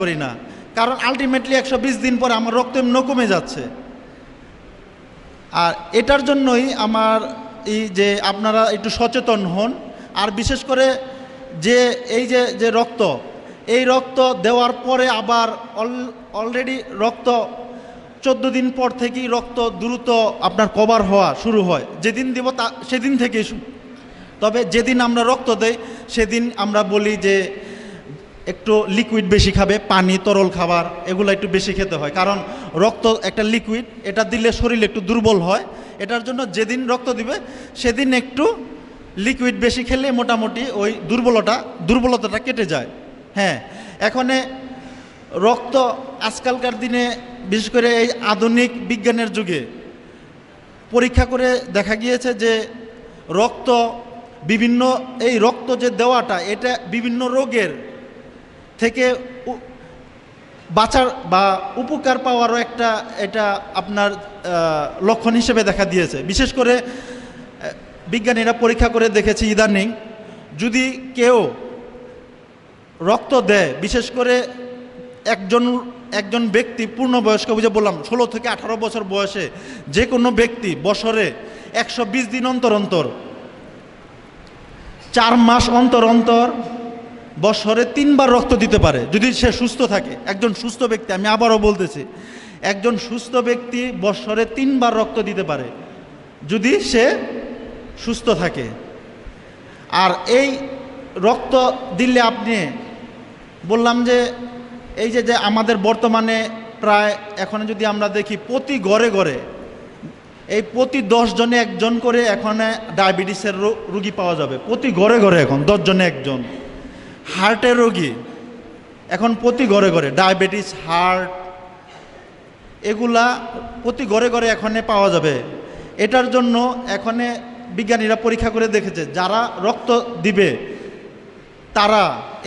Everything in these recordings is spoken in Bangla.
করি না, কারণ আলটিমেটলি 120 দিন পরে আমার রক্ত এমনি কমে যাচ্ছে। আর এটার জন্যই আমার এই যে আপনারা একটু সচেতন হন। আর বিশেষ করে যে এই যে রক্ত, এই রক্ত দেওয়ার পরে আবার অলরেডি রক্ত 14 দিন পর থেকেই রক্ত দ্রুত আপনার কভার হওয়া শুরু হয়। যেদিন দিব সেদিন থেকেই তবে যেদিন আমরা রক্ত দেই সেদিন আমরা বলি যে একটু লিকুইড বেশি খাবে, পানি, তরল খাবার এগুলো একটু বেশি খেতে হয়, কারণ রক্ত একটা লিকুইড, এটা দিলে শরীর একটু দুর্বল হয়। এটার জন্য যেদিন রক্ত দিবে সেদিন একটু লিকুইড বেশি খেলে মোটামুটি ওই দুর্বলতাটা কেটে যায়। হ্যাঁ, এখানে রক্ত আজকালকার দিনে বিশেষ করে এই আধুনিক বিজ্ঞানের যুগে পরীক্ষা করে দেখা গিয়েছে যে এই রক্ত যে দেওয়াটা, এটা বিভিন্ন রোগের থেকে বাঁচার বা উপকার পাওয়ারও এটা আপনার লক্ষণ হিসেবে দেখা দিয়েছে। বিশেষ করে বিজ্ঞানীরা পরীক্ষা করে দেখেছে ইদানিং যদি কেউ রক্ত দেয়, বিশেষ করে একজন ব্যক্তি পূর্ণবয়স্ক, বুঝে বললাম 16 থেকে 18 বছর বয়সে যে কোনো ব্যক্তি বছরে 120 দিন অন্তর অন্তর, 4 মাস অন্তর অন্তর বছরে 3 বার রক্ত দিতে পারে যদি সে সুস্থ থাকে। একজন সুস্থ ব্যক্তি, আমি আবারও বলতেছি, একজন সুস্থ ব্যক্তি বছরে 3 বার রক্ত দিতে পারে যদি সে সুস্থ থাকে। আর এই রক্ত দিলে আপনি বললাম যে এই যে আমাদের বর্তমানে প্রায় এখন যদি আমরা দেখি প্রতি ঘরে ঘরে এই প্রতি 10 জনে একজন করে এখানে ডায়াবেটিসের রোগী পাওয়া যাবে। প্রতি ঘরে ঘরে এখন 10 জনে একজন। হার্টের রোগী এখন প্রতি ঘরে ঘরে, ডায়াবেটিস, হার্ট, এগুলা প্রতি ঘরে ঘরে এখানে পাওয়া যাবে। এটার জন্য এখানে বিজ্ঞানীরা পরীক্ষা করে দেখেছে যারা রক্ত দিবে তারা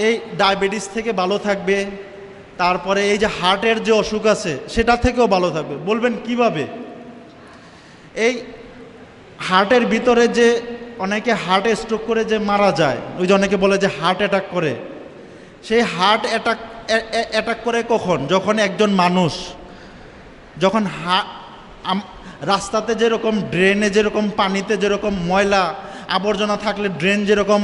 এই ডায়াবেটিস থেকে ভালো থাকবে, তারপরে এই যে হার্টের যে অসুখ আছে সেটা থেকেও ভালো থাকবে। বলবেন কিভাবে? এই হার্টের ভিতরে যে অনেকে হার্টে স্ট্রোক করে যে মারা যায়, ওই যে অনেকে বলে যে হার্ট অ্যাটাক করে, সেই হার্ট অ্যাটাক করে কখন? যখন একজন মানুষ যখন রাস্তাতে যেরকম ড্রেনে যেরকম পানিতে যেরকম ময়লা আবর্জনা থাকলে ড্রেন যেরকম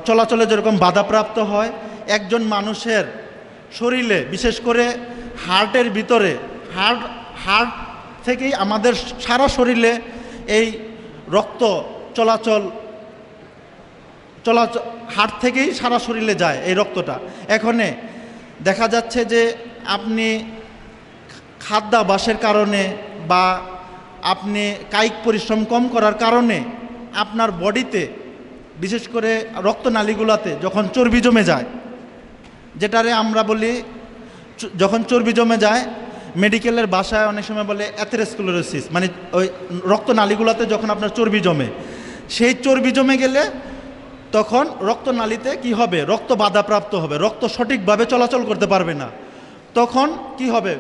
চলাচলে যেরকম বাধাপ্রাপ্ত হয়, একজন মানুষের শরীরে বিশেষ করে হার্টের ভিতরে হার্ট থেকেই আমাদের সারা শরীরে এই রক্ত চলাচল হার্ট থেকেই সারা শরীরে যায় এই রক্তটা। এখানে দেখা যাচ্ছে যে আপনি খাদ্যাভ্যাসের কারণে বা আপনি কায়িক পরিশ্রম কম করার কারণে আপনার বডিতে বিশেষ করে রক্তনালীগুলোতে যখন চর্বি জমে যায়, যেটারে আমরা বলি যখন চর্বি জমে যায়, মেডিকেলের ভাষায় অনেক সময় বলে অ্যাথেরোস্ক্লেরোসিস, মানে ওই রক্তনালীগুলোতে যখন আপনার চর্বি জমে, সেই চর্বি জমে গেলে তখন রক্তনালীতে কি হবে? রক্ত বাধাপ্রাপ্ত হবে, রক্ত সঠিকভাবে চলাচল করতে পারবে না। তখন কি হবে?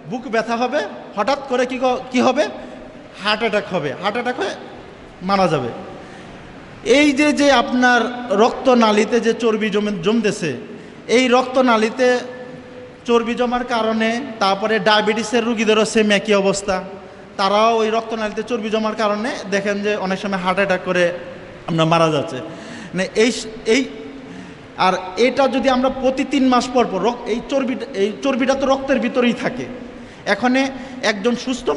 বুক ব্যথা হবে, হঠাৎ করে কি হবে? হার্ট অ্যাটাক হবে, হার্ট অ্যাটাক হয়ে মারা যাবে। এই যে আপনার রক্তনালীতে যে চর্বি জমতেছে, এই রক্তনালীতে চর্বি জমার কারণে তারপরে ডায়াবেটিসের রুগীদেরও সেম একই অবস্থা, তারাও ওই রক্তনালীতে চর্বি জমার কারণে দেখেন যে অনেক সময় হার্ট অ্যাটাক করে আমরা মারা যাচ্ছে। মানে আর এটা যদি আমরা প্রতি 3 মাস পর এই চর্বিটা তো রক্তের ভিতরেই থাকে। এখানে একজন সুস্থ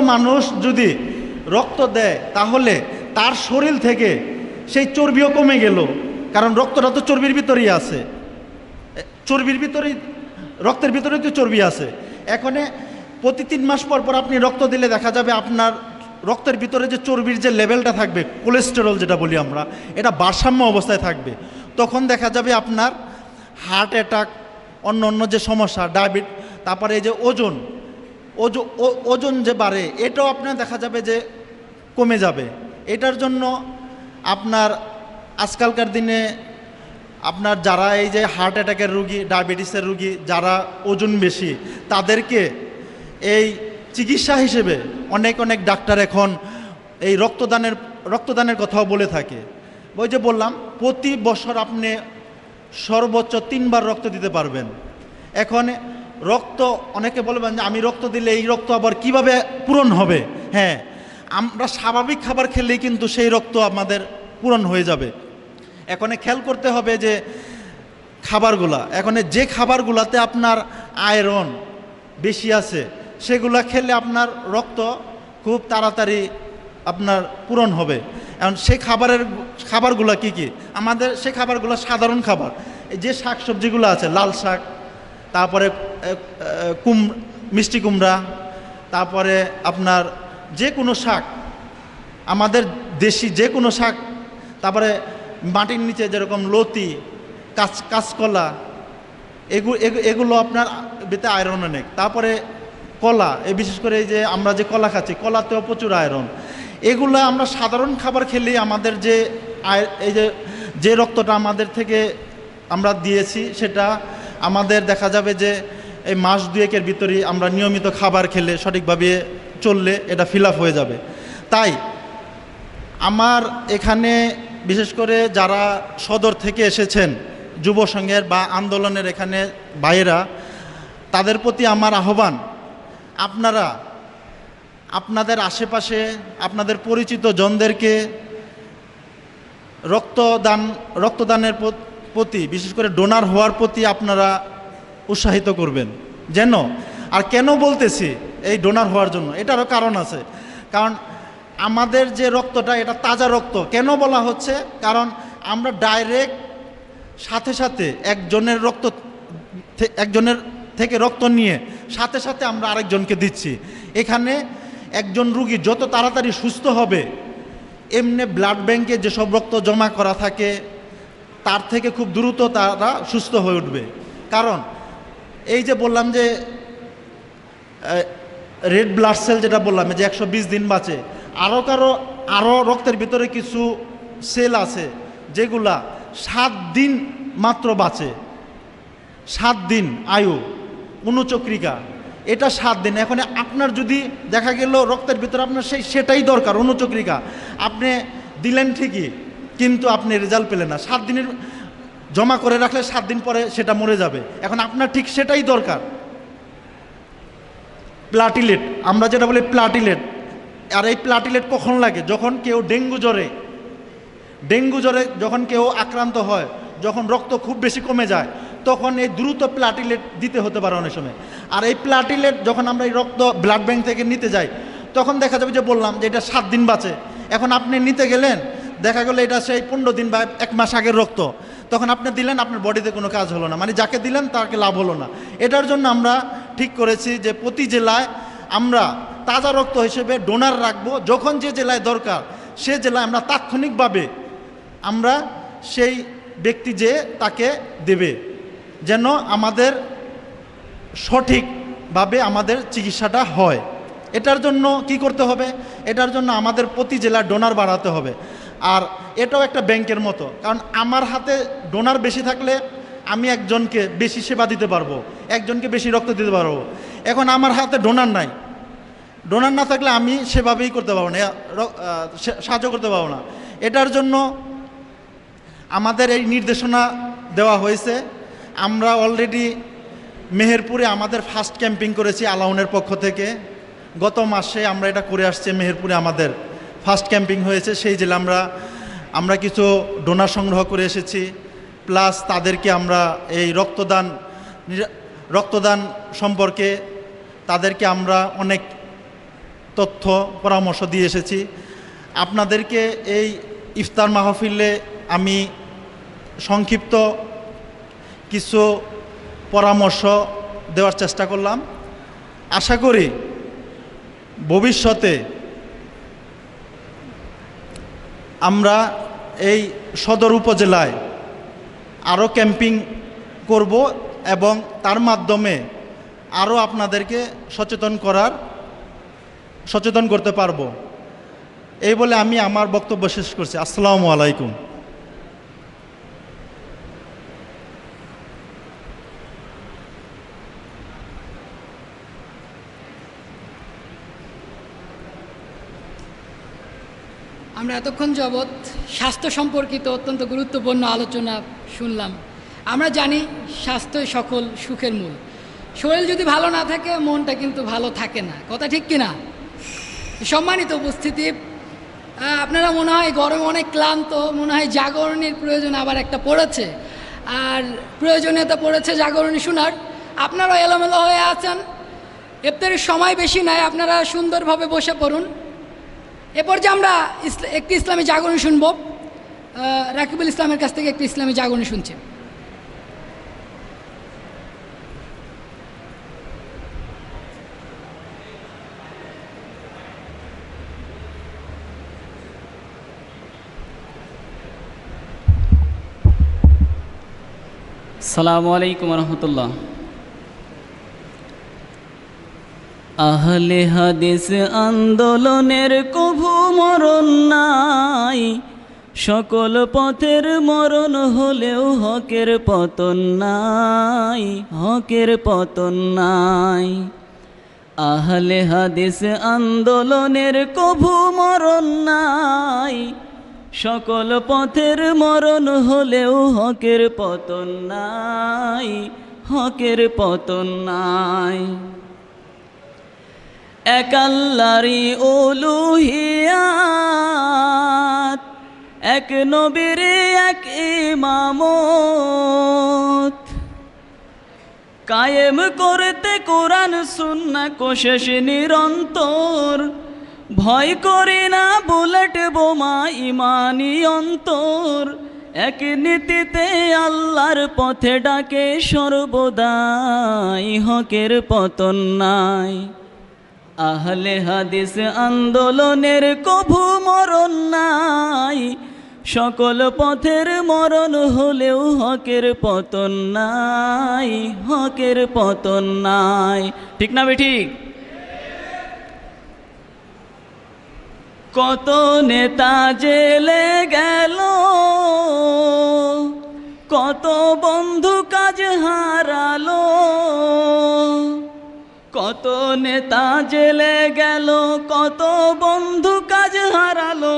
মানুষ যদি রক্ত দেয় তাহলে তার শরীর থেকে সেই চর্বিও কমে গেল, কারণ রক্তটা তো চর্বির ভিতরেই আছে, রক্তের ভিতরেই তো চর্বি আছে। এখানে প্রতি 3 মাস পর আপনি রক্ত দিলে দেখা যাবে আপনার রক্তের ভিতরে যে চর্বির যে লেভেলটা থাকবে, কোলেস্টেরল যেটা বলি আমরা, এটা ভারসাম্য অবস্থায় থাকবে। তখন দেখা যাবে আপনার হার্ট অ্যাটাক, অন্য যে সমস্যা, ডায়াবেটিস, তারপরে এই যে ওজন যে বাড়ে, এটাও আপনার দেখা যাবে যে কমে যাবে। এটার জন্য আপনার আজকালকার দিনে আপনার যারা এই যে হার্ট অ্যাটাকের রুগী, ডায়াবেটিসের রুগী, যারা ওজন বেশি, তাদেরকে এই চিকিৎসা হিসেবে অনেক ডাক্তার এখন এই রক্তদানের রক্তদানের কথাও বলে থাকে। ওই যে বললাম প্রতি বছর আপনি সর্বোচ্চ 3 বার রক্ত দিতে পারবেন। এখন রক্ত অনেকে বলবেন যে আমি রক্ত দিলে এই রক্ত আবার কিভাবে পূরণ হবে। হ্যাঁ, আমরা স্বাভাবিক খাবার খেলেই কিন্তু সেই রক্ত আমাদের পূরণ হয়ে যাবে। এখন খেয়াল করতে হবে যে খাবারগুলা, এখন যে খাবারগুলাতে আপনার আয়রন বেশি আছে সেগুলা খেলে আপনার রক্ত খুব তাড়াতাড়ি আপনার পূরণ হবে। এখন সেই খাবারগুলো কি কি? আমাদের সেই খাবারগুলো সাধারণ খাবার, এই যে শাক সবজিগুলো আছে, লাল শাক, তারপরে মিষ্টি কুমড়া, তারপরে আপনার যে কোনো শাক, আমাদের দেশি যে কোনো শাক, তারপরে মাটির নিচে যেরকম লতি, কাঁচকলা, এগুলো আপনার ভিতরে আয়রন অনেক। তারপরে কলা, বিশেষ করে এই যে আমরা যে কলা খাচ্ছি, কলাতেও প্রচুর আয়রন। এগুলো আমরা সাধারণ খাবার খেলেই আমাদের এই যে রক্তটা আমাদের থেকে আমরা দিয়েছি সেটা আমাদের দেখা যাবে যে এই মাস দুয়েকের ভিতরেই আমরা নিয়মিত খাবার খেলে সঠিকভাবে চললে এটা ফিল আপ হয়ে যাবে। তাই আমার এখানে বিশেষ করে যারা সদর থেকে এসেছেন, যুব সংঘের বা আন্দোলনের এখানে ভাইয়েরা, তাদের প্রতি আমার আহ্বান, আপনারা আপনাদের আশেপাশে আপনাদের পরিচিত জনদেরকে রক্তদানের প্রতি, বিশেষ করে ডোনার হওয়ার প্রতি আপনারা উৎসাহিত করবেন যেন। আর কেন বলতেছি এই ডোনার হওয়ার জন্য, এটারও কারণ আছে। কারণ আমাদের যে রক্তটা এটা তাজা রক্ত। কেন বলা হচ্ছে? কারণ আমরা ডাইরেক্ট সাথে সাথে একজনের থেকে রক্ত নিয়ে সাথে সাথে আমরা আরেকজনকে দিচ্ছি। এখানে একজন রুগী যত তাড়াতাড়ি সুস্থ হবে, এমনি ব্লাড ব্যাংকে যেসব রক্ত জমা করা থাকে তার থেকে খুব দ্রুত তারা সুস্থ হয়ে উঠবে। কারণ এই যে বললাম যে রেড ব্লাড সেল যেটা বললাম যে 120 দিন বাঁচে, আরও রক্তের ভিতরে কিছু সেল আছে যেগুলা 7 দিন মাত্র বাঁচে। 7 দিন আয়ু, অনুচক্রিকা, এটা 7 দিন। এখন আপনার যদি দেখা গেল রক্তের ভিতরে আপনার সেটাই দরকার, অনুচক্রিকা, আপনি দিলেন ঠিকই কিন্তু আপনি রেজাল্ট পেলেন না। 7 দিনের জমা করে রাখলে 7 দিন পরে সেটা মরে যাবে। এখন আপনার ঠিক সেটাই দরকার, প্লাটিলেট, আমরা যেটা বলি প্লাটিলেট। আর এই প্লাটিলেট কখন লাগে? যখন কেউ ডেঙ্গু জ্বরে যখন কেউ আক্রান্ত হয়, যখন রক্ত খুব বেশি কমে যায়, তখন এই দ্রুত প্লাটিলেট দিতে হতে পারে অনেক সময়। আর এই প্লাটিলেট যখন আমরা এই রক্ত ব্লাড ব্যাংক থেকে নিতে যাই, তখন দেখা যাবে যে বললাম যে এটা 7 দিন বাঁচে। এখন আপনি নিতে গেলেন, দেখা গেলো এটা সেই 15 দিন বা 1 মাস আগের রক্ত, তখন আপনি দিলেন, আপনার বডিতে কোনো কাজ হলো না, মানে যাকে দিলেন তাকে লাভ হলো না। এটার জন্য আমরা ঠিক করেছি যে প্রতি জেলায় আমরা তাজা রক্ত হিসেবে ডোনার রাখবো। যখন যে জেলায় দরকার সে জেলায় আমরা তাৎক্ষণিকভাবে আমরা সেই ব্যক্তি যে তাকে দেবে, যেন আমাদের সঠিকভাবে আমাদের চিকিৎসাটা হয়। এটার জন্য কি করতে হবে? এটার জন্য আমাদের প্রতি জেলায় ডোনার বাড়াতে হবে। আর এটাও একটা ব্যাংকের মতো, কারণ আমার হাতে ডোনার বেশি থাকলে আমি একজনকে বেশি সেবা দিতে পারবো, একজনকে বেশি রক্ত দিতে পারবো। এখন আমার হাতে ডোনার নাই, ডোনার না থাকলে আমি সেভাবেই করতে পারবো না, সাহায্য করতে পারবো না। এটার জন্য আমাদের এই নির্দেশনা দেওয়া হয়েছে। আমরা অলরেডি মেহেরপুরে আমাদের ফার্স্ট ক্যাম্পিং করেছি আলাউনের পক্ষ থেকে। গত মাসে আমরা এটা করে আসছি, মেহেরপুরে আমাদের ফার্স্ট ক্যাম্পিং হয়েছে। সেই জেলা আমরা কিছু ডোনার সংগ্রহ করে এসেছি, প্লাস তাদেরকে আমরা এই রক্তদান সম্পর্কে তাদেরকে আমরা অনেক তথ্য পরামর্শ দিয়ে এসেছি। আপনাদেরকে এই ইফতার মাহফিলে আমি সংক্ষিপ্ত কিছু পরামর্শ দেওয়ার চেষ্টা করলাম। আশা করি ভবিষ্যতে আমরা এই সদর উপজেলায় আরও ক্যাম্পিং করব এবং তার মাধ্যমে আরও আপনাদেরকে সচেতন করতে পারবো। এই বলে আমি আমার বক্তব্য শেষ করছি। আসসালামু আলাইকুম। আমি আমরা এতক্ষণ যাবৎ স্বাস্থ্য সম্পর্কিত অত্যন্ত গুরুত্বপূর্ণ আলোচনা শুনলাম। আমরা জানি স্বাস্থ্যই সকল সুখের মূল। শরীর যদি ভালো না থাকে মনটা কিন্তু ভালো থাকে না, কথা ঠিক কিনা? সম্মানিত উপস্থিতি, আপনারা মনে হয় গরমে অনেক ক্লান্ত, মনে হয় জাগরণের প্রয়োজন আবার একটা পড়েছে, আর প্রয়োজনীয়তা পড়েছে জাগরণী শোনার। আপনারাও এলোমেলো হয়ে আছেন, ইফতারের সময় বেশি নাই, আপনারা সুন্দরভাবে বসে পড়ুন। এরপর যে আমরা একটি ইসলামী জাগরণ শুনব, রাকিবুল ইসলামের কাছ থেকে একটি ইসলামী জাগরণ শুনছি। আসসালামু আলাইকুম রহমতুল্লাহ। আহলে হাদিস আন্দোলনের কভু মরণ নাই, সকল পথের মরণ হলেও হকের পতন নাই, হকের পতন নাই। আহলে হাদিস আন্দোলনের কভু মরণ নাই, সকল পথের মরণ হলেও হকের পতন নাই, হকের পতন নাই। এক আল্লাহরই উলুহিয়াত, এক নবীর এক ইমামত, কায়েম করতে কোরআন সুন্নাহ কোশেশ নিরন্তর। ভয় করি না বুলেট বোমা ইমানি অন্তর, এক নীতিতে আল্লাহর পথে ডাকে সর্বদাই, হকের পতন নাই। আহলে হাদিস আন্দোলনের কভু মরণ নাই, সকল পথের মরণ হলেও হকের পতন নাই, হকের পতন নাই। ঠিক না বেঠিক? কত নেতা জেলে গেল, কত বন্ধু কাজ হারালো, কত নেতা জেলে গেল, কত বন্ধু কাজ হারালো।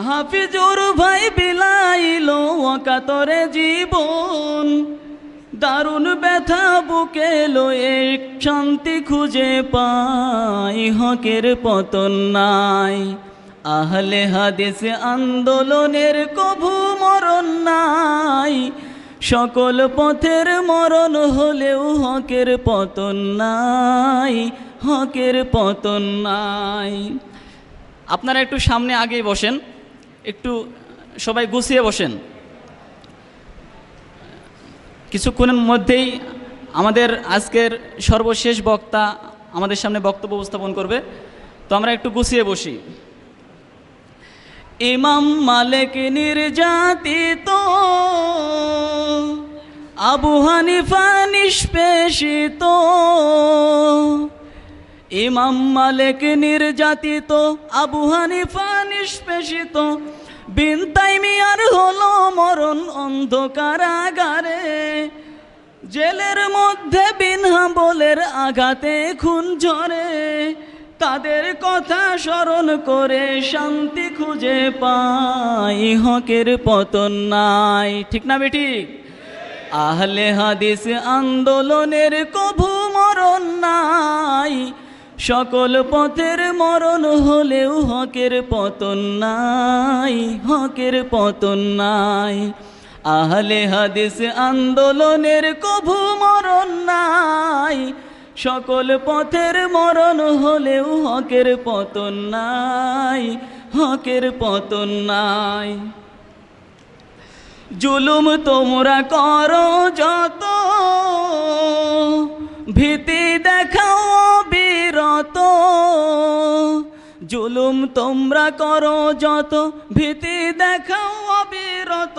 হাফিজুর ভাই বিলাইলো অকাতরে জীবন, দারুণ ব্যথা বুকে লয়ে শান্তি খুঁজে পাই, হকের পতন নাই। আহলে হাদিস আন্দোলনের কভু মরণ নাই, সকল পথের মরণ হলেও হকের পতন নাই, হকের পতন নাই। আপনারা একটু সামনে আগেই বসেন, একটু সবাই গুছিয়ে বসেন। কিছুক্ষণের মধ্যেই আমাদের আজকের সর্বশেষ বক্তা আমাদের সামনে বক্তব্য উপস্থাপন করবে, তো আমরা একটু গুছিয়ে বসি। ইমাম মালিক নির্যাতিত, আবু হানিফা নিষ্পেষিত। ইমাম মালিক নির্যাতিত, আবু হানিফা নিষ্পেষিত। বিন তাইমিয়ার হলো মরণ অন্ধকারাগারে, জেলের মধ্যে বিন হাম্বলের আঘাতে খুন ঝরে। তাদের কথা স্মরণ করে শান্তি খুঁজে পাই, হকের পতন নাই। ঠিক না বেঠিক? আহলে হাদিস আন্দোলনের কভু মরণ নাই, সকল পথের মরণ হলেও হকের পতন নাই, হকের পতন নাই। আহলে হাদিস আন্দোলনের কভু মরণ নাই, সকল পথের মরণ হলেও হকের পতন নাই, হকের পতন নাই। জুলুম তোমরা করো যত, ভীতি দেখাও বিরত। জুলুম তোমরা করো যত, ভীতি দেখাও অবিরত।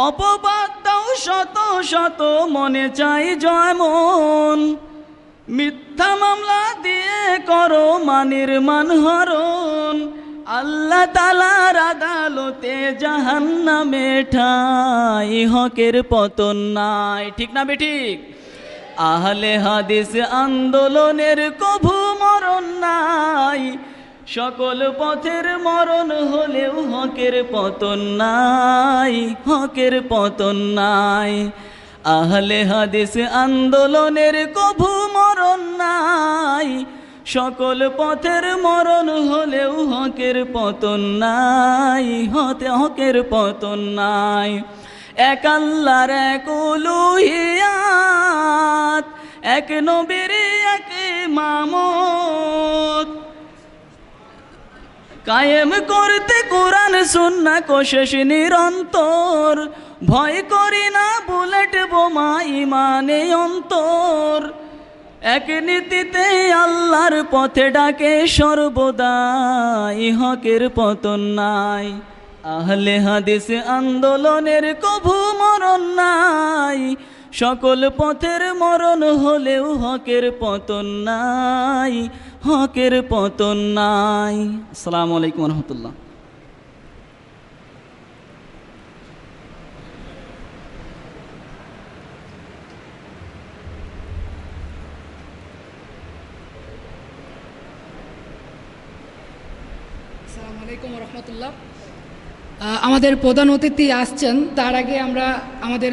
অপবাদ দাও শত শত, মনে চাই জয়মন। মিথ্যা মামলা দিয়ে করো মানির মানহরণ। আল্লাহ তাআলার আদালতে জাহান্নামে ঠাই, হকের পতন নাই। ঠিক না বেঠিক? আহলে হাদিস আন্দোলনের কভু মরণ নাই, সকল পথের মরণ হলেও হকের পতন নাই, হকের পতন নাই। আহলে হাদিস আন্দোলনের কভু মরণ নাই, সকল পথের মরণ হলেও হকের পতন নাই, হকের পতন নাই। এক আল্লাহর এক উলুহিয়াত, এক নবীর এক ইমামত, কায়েম করতে কোরআন সুন্নাহ কোশিশ নিরন্তর। ভয় করি না বুলেট বোমা, ইমানে অন্তর। এক নীতিতে আল্লাহর পথে ডাকে সর্বদাই, হকের পতন নাই। আহলে হাদিস আন্দোলনের কভু মরণ নাই, সকল পথের মরণ হলেও হকের পতন নাই, হকের পতন নাই। আসসালামু আলাইকুম রহমতুল্লাহ। আসসালামু আলাইকুম রহমতুল্লাহ। আমাদের প্রধান অতিথি আসছেন, তার আগে আমরা আমাদের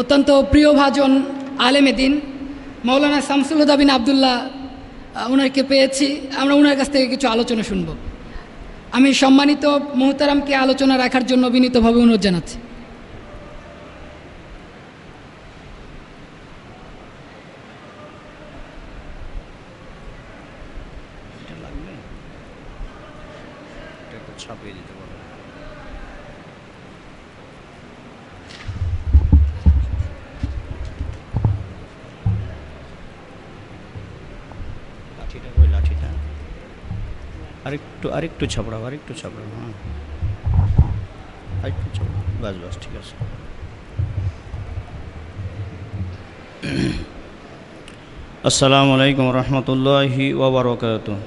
অত্যন্ত প্রিয়ভাজন আলেমে দিন মৌলানা শামসুল হুদা বিন আবদুল্লাহ ওনাকে পেয়েছি। আমরা ওনার কাছ থেকে কিছু আলোচনা শুনব। আমি সম্মানিত মুহতারামকে আলোচনা রাখার জন্য বিনীতভাবে অনুরোধ জানাচ্ছি। ছাপিয়ে দিতে পারো। লাঠিটা কই, লাঠিটা আরেকটু ছাপড়াও, আরেকটু ছাপড়াও। হ্যাঁ, আরেকটু ছাপড়াও, বাস বাস, ঠিক আছে। আসসালামু আলাইকুম রহমতুল্লাহি ওয়া বারাকাতুহু।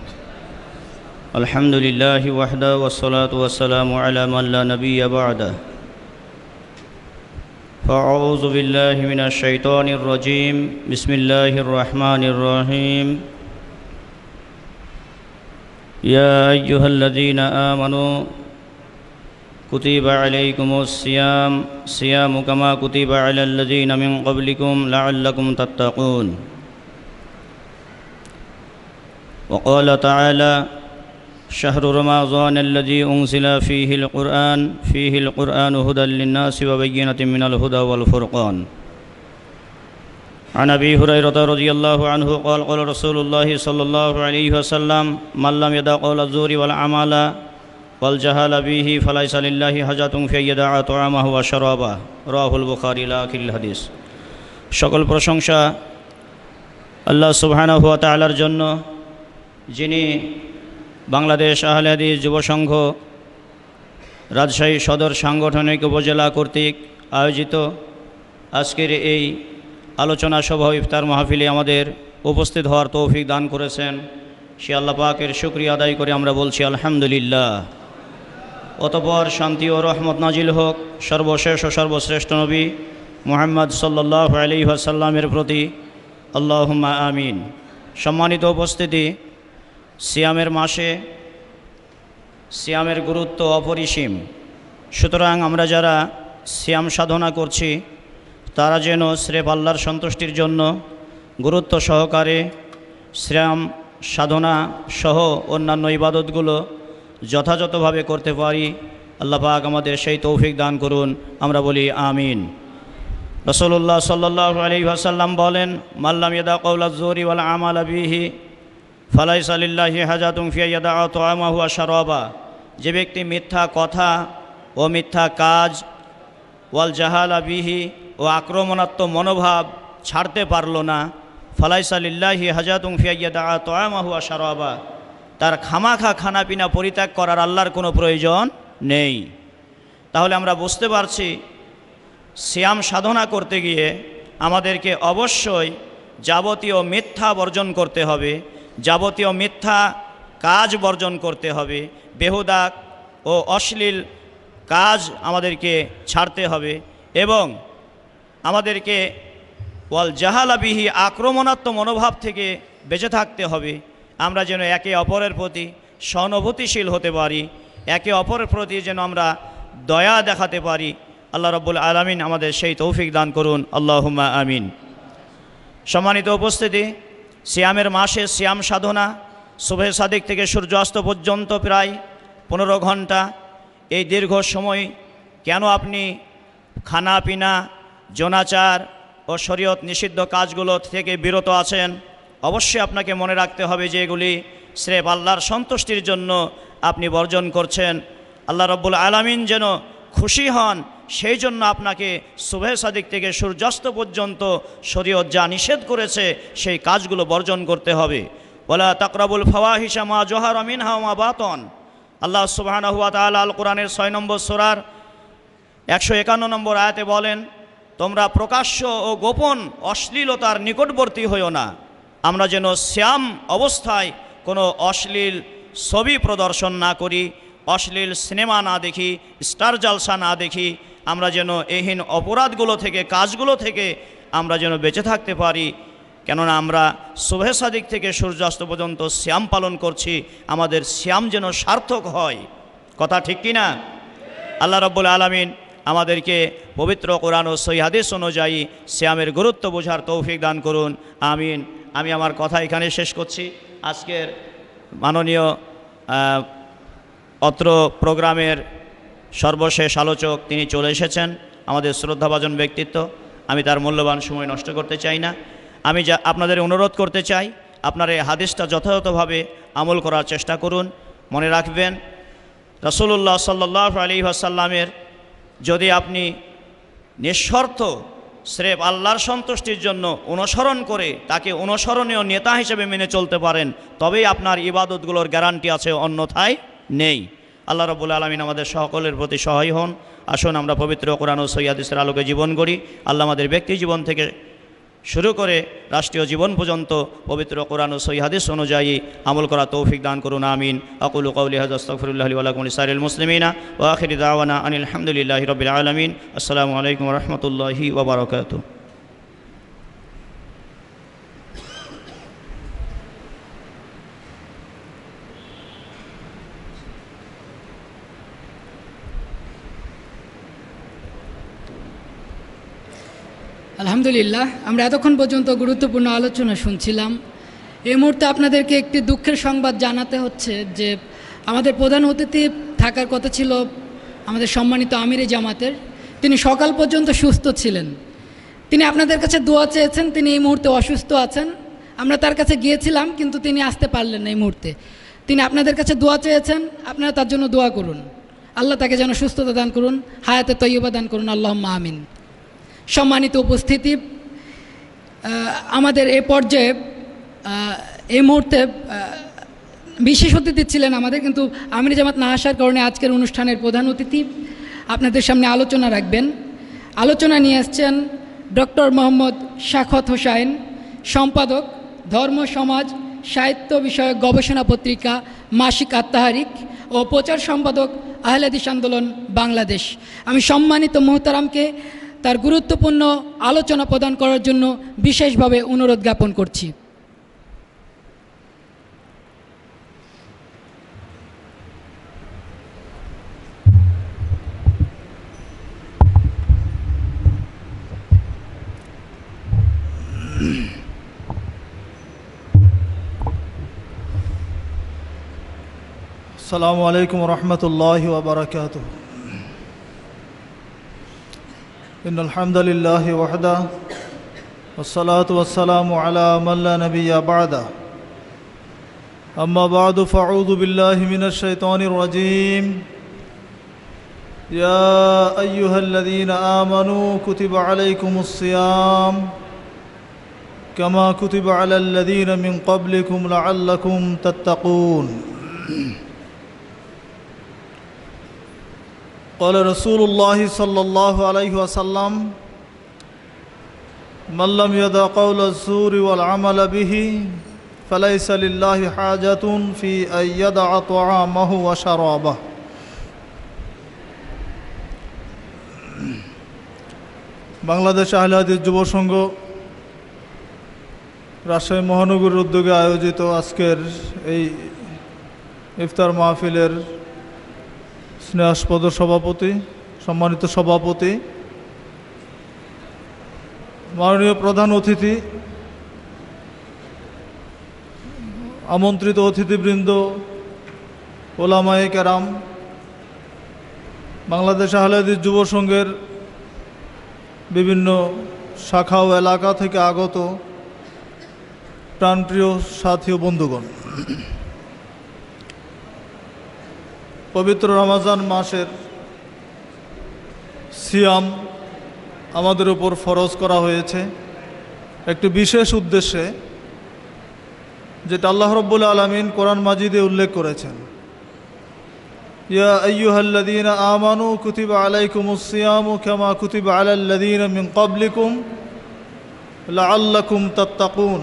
আলহামদুলিল্লাহি ওয়াহদা ওয়াসসালাতু ওয়াসসালামু আলা মান লা নাবিয়্যা বা'দা। ফাআউযু বিল্লাহি মিনাশ শাইতানির রাজীম। বিসমিল্লাহির রহমানির রহিম। ইয়া আইয়ুহাল্লাযীনা আমানু কুতিবা আলাইকুমুস সিয়ামু কামা কুতিবা আলাল্লাযীনা মিন ক্বাবলিকুম লাআল্লাকুম তাত্তাকুন। ওয়া ক্বালা তাআলা شهر رمضان الذي أنزل فيه القرآن هدى للناس وبينة من الهدى والفرقان. عن أبي هريرة رضي الله عنه قال قال رسول الله صلى الله عليه وسلم من لم يدع قول الزور والعمل والجهل به فليس لله حاجة في أن يدع طعامه وشرابه. رواه البخاري إلى آخر الحديث. সকল প্রশংসা আল্লাহ সুবহানাহু ওয়া তাআলার জন্য, যিনি বাংলাদেশ আহলে হাদিস যুব সংঘ রাজশাহী সদর সাংগঠনিক উপজেলা কর্তৃক আয়োজিত আজকের এই আলোচনা সভা ইফতার মাহফিলে আমাদের উপস্থিত হওয়ার তৌফিক দান করেছেন। সে আল্লাহ পাকের শুকরিয়া আদায় করে আমরা বলছি আলহামদুলিল্লাহ। অতঃপর শান্তি ও রহমত নাজিল হোক সর্বশেষ ও সর্বশ্রেষ্ঠ নবী মুহাম্মদ সাল্লাল্লাহু আলাইহি ওয়াসাল্লামের প্রতি, আল্লাহুম্মা আমিন। সম্মানিত উপস্থিতি, সিয়ামের মাসে সিয়ামের গুরুত্ব অপরিসীম। সুতরাং আমরা যারা সিয়াম সাধনা করছি তারা যেন স্রেফ আল্লাহর সন্তুষ্টির জন্য গুরুত্ব সহকারে সিয়াম সাধনা সহ অন্যান্য ইবাদতগুলো যথাযথভাবে করতে পারি। আল্লাহ পাক আমাদের সেই তৌফিক দান করুন, আমরা বলি আমিন। রাসূলুল্লাহ সাল্লাল্লাহু আলাইহি ওয়াসাল্লাম বলেন, মাল্লাম ইয়াদা কাওলা যুরি ওয়াল আমালা বিহি ফালাইসা লিল্লাহি হাজাতুন ফি ইয়াদা তাআমাহু ওয়া শারাবা। যে ব্যক্তি মিথ্যা কথা ও মিথ্যা কাজ ওয়াল জাহালা বিহি ও আক্রমণাত্মক মনোভাব ছাড়তে পারল না, ফালাইসা লিল্লাহি হাজাতুন ফি ইয়াদা তাআমাহু ওয়া শারাবা, তার খামাখা খানাপিনা পরিত্যাগ করার আল্লাহর কোনো প্রয়োজন নেই। তাহলে আমরা বুঝতে পারছি সিয়াম সাধনা করতে গিয়ে আমাদেরকে অবশ্যই যাবতীয় মিথ্যা বর্জন করতে হবে, যাবতীয় মিথ্যা কাজ বর্জন করতে হবে, বেহুদা ও অশ্লীল কাজ আমাদেরকে ছাড়তে হবে এবং আমাদেরকে ওয়াল জাহালা বিহি আক্রমণাত্মক মনোভাব থেকে বেঁচে থাকতে হবে। আমরা যেন একে অপরের প্রতি সহানুভূতিশীল হতে পারি, একে অপরের প্রতি যেন আমরা দয়া দেখাতে পারি। আল্লাহ রাব্বুল আলামিন আমাদের সেই তৌফিক দান করুন, আল্লাহুম্মা আমিন। সম্মানিত উপস্থিতি, সিয়ামের মাসে সিয়াম সাধনা সুবহে সাদিক থেকে সূর্যাস্ত পর্যন্ত প্রায় 15 ঘন্টা। এই দীর্ঘ সময় কেন আপনি খানা পিনা, জনাচার ও শরীয়ত নিষিদ্ধ কাজগুলো থেকে বিরত আছেন? অবশ্যই আপনাকে মনে রাখতে হবে যে এগুলি স্রেফ আল্লাহর সন্তুষ্টির জন্য আপনি বর্জন করছেন। আল্লাহ রাব্বুল আলামিন যেন খুশি হন, সেই জন্য আপনাকে সুবহে সাদিক থেকে সূর্যাস্ত পর্যন্ত শরীয়ত যা নিষেধ করেছে সেই কাজগুলো বর্জন করতে হবে। ওয়ালা তাকরাবুল ফাওয়াহিশা মা জহারা মিনহা ওয়া মা বাতন। আল্লাহ সুবহানাহু ওয়া তাআলা আল কোরআনের 6 নম্বর সূরার 151 নম্বর আয়াতে বলেন, তোমরা প্রকাশ্য ও গোপন অশ্লীলতার নিকটবর্তী হইও না। আমরা যেন সিয়াম অবস্থায় কোনো অশ্লীল ছবি প্রদর্শন না করি, অশ্লীল সিনেমা না দেখি, স্টার জালসা না দেখি। আমরা যেন এহীন অপরাধগুলো থেকে, কাজগুলো থেকে আমরা যেন বেঁচে থাকতে পারি। কেননা আমরা সুবহে সাদিক থেকে সূর্যাস্ত পর্যন্ত সিয়াম পালন করছি, আমাদের সিয়াম যেন সার্থক হয়। কথা ঠিক কি না? আল্লাহ রাব্বুল আলামিন আমাদেরকে পবিত্র কোরআন ও সহিহ হাদিস অনুযায়ী সিয়ামের গুরুত্ব বোঝার তৌফিক দান করুন, আমিন। আমি আমার কথা এখানে শেষ করছি। আজকের মাননীয় অত্র প্রোগ্রামের সর্বশেষ আলোচক তিনি চলে এসেছেন, আমাদের শ্রদ্ধাভাজন ব্যক্তিত্ব। আমি তার মূল্যবান সময় নষ্ট করতে চাই না। আমি যা আপনাদের অনুরোধ করতে চাই, আপনারা এই হাদিসটা যথাযথভাবে আমল করার চেষ্টা করুন। মনে রাখবেন, রাসূলুল্লাহ সাল্লাল্লাহু আলাইহি ওয়াসাল্লামের যদি আপনি নিঃশর্ত স্রেফ আল্লাহর সন্তুষ্টির জন্য অনুসরণ করে তাকে অনুসরণীয় নেতা হিসেবে মেনে চলতে পারেন, তবেই আপনার ইবাদতগুলোর গ্যারান্টি আছে, অন্যথায় নেই। আল্লাহ রাব্বুল আলামিন আমাদের সকলের প্রতি সহায় হন। আসুন আমরা পবিত্র কোরআন ও সহিহ হাদিসের আলোকে জীবন গড়ি। আল্লাহ আমাদের ব্যক্তি জীবন থেকে শুরু করে রাষ্ট্রীয় জীবন পর্যন্ত পবিত্র কোরআন ও সহিহ হাদিস অনুযায়ী আমল করা তৌফিক দান করুন, আমিন। আকুলু কওলি হাযা আস্তাগফিরুল্লাহ লি ওয়া লাকুম ওয়া লিসাইরিল মুসলিমিনা ওয়া আখিরু দাওয়ানা আনিল হামদুলিল্লাহি রাব্বিল আলামিন। আসসালামু আলাইকুম ওয়া রাহমাতুল্লাহি ওয়া বারাকাতুহু। আলহামদুলিল্লাহ, আমরা এতক্ষণ পর্যন্ত গুরুত্বপূর্ণ আলোচনা শুনছিলাম। এই মুহূর্তে আপনাদেরকে একটি দুঃখের সংবাদ জানাতে হচ্ছে যে আমাদের প্রধান অতিথি থাকার কথা ছিল আমাদের সম্মানিত আমিরে জামাতের, তিনি সকাল পর্যন্ত সুস্থ ছিলেন। তিনি আপনাদের কাছে দোয়া চেয়েছেন, তিনি এই মুহূর্তে অসুস্থ আছেন। আমরা তার কাছে গিয়েছিলাম, কিন্তু তিনি আসতে পারলেন না এই মুহূর্তে। তিনি আপনাদের কাছে দোয়া চেয়েছেন, আপনারা তার জন্য দোয়া করুন। আল্লাহ তাকে যেন সুস্থতা দান করুন, হায়াতে তয়্যিবা দান করুন, আল্লাহুম্মা আমিন। সম্মানিত উপস্থিতি, আমাদের এই পর্যায়ে এই মুহূর্তে বিশেষ অতিথি ছিলেন আমাদের, কিন্তু আমিরে জামাত না আসার কারণে আজকের অনুষ্ঠানের প্রধান অতিথি আপনাদের সামনে আলোচনা রাখবেন। আলোচনা নিয়ে আসছেন ডক্টর মোহাম্মদ শাখত হোসাইন, সম্পাদক, ধর্ম সমাজ সাহিত্য বিষয়ক গবেষণা পত্রিকা মাসিক আত্মাহারিক ও প্রচার সম্পাদক আহলে হাদিস আন্দোলন বাংলাদেশ। আমি সম্মানিত মুহতারামকে তার গুরুত্বপূর্ণ আলোচনা প্রদান করার জন্য বিশেষভাবে অনুরোধ জ্ঞাপন করছি। আসসালামু আলাইকুম রহমতুল্লাহি ওয়া বারাকাতুহু। ইন্নাল হামদুলিল্লাহি ওয়াহদা ওয়াসসালাতু ওয়াসসালামু আলা মান লা নাবিয়্যা বা'দা। আম্মা বা'দু ফাআউযু বিল্লাহি মিনাশ শাইতানির রাজীম। ইয়া আইয়ুহাল্লাযীনা আমানু কুতিবা আলাইকুমুস সিয়াম কামা কুতিবা আলাল্লাযীনা মিন ক্বাবলিকুম লাআল্লাকুম তাত্তাকুন। قال رسول الله صلى الله عليه وسلم من لم يدع قول الزور والعمل به فليس لله حاجة في أن يدع طعامه وشرابه। বাংলাদেশ আহলে হাদিস যুব সংঘ রাজশাহী মহানগরীর উদ্যোগে আয়োজিত আজকের এই ইফতার মাহফিলের স্নেহাস্পদ সভাপতি, সম্মানিত সভাপতি, মাননীয় প্রধান অতিথি, আমন্ত্রিত অতিথিবৃন্দ, ওলামায়ে কেরাম, বাংলাদেশ আহলে হাদিস যুব সংঘের বিভিন্ন শাখা ও এলাকা থেকে আগত প্রাণপ্রিয় সাথী ও বন্ধুগণ, পবিত্র রমজান মাসের সিয়াম আমাদের উপর ফরজ করা হয়েছে একটি বিশেষ উদ্দেশ্যে, যেটা আল্লাহ রাব্বুল আলামিন কোরআন মাজিদে উল্লেখ করেছেন। ইয়া আইয়ুহাল্লাযীনা আমানু কুতিবা আলাইকুমুস সিয়ামু কামা কুতিবা আলাল্লাযীনা মিন ক্বাবলিকুম লাআল্লাকুম তাত্তাকুন।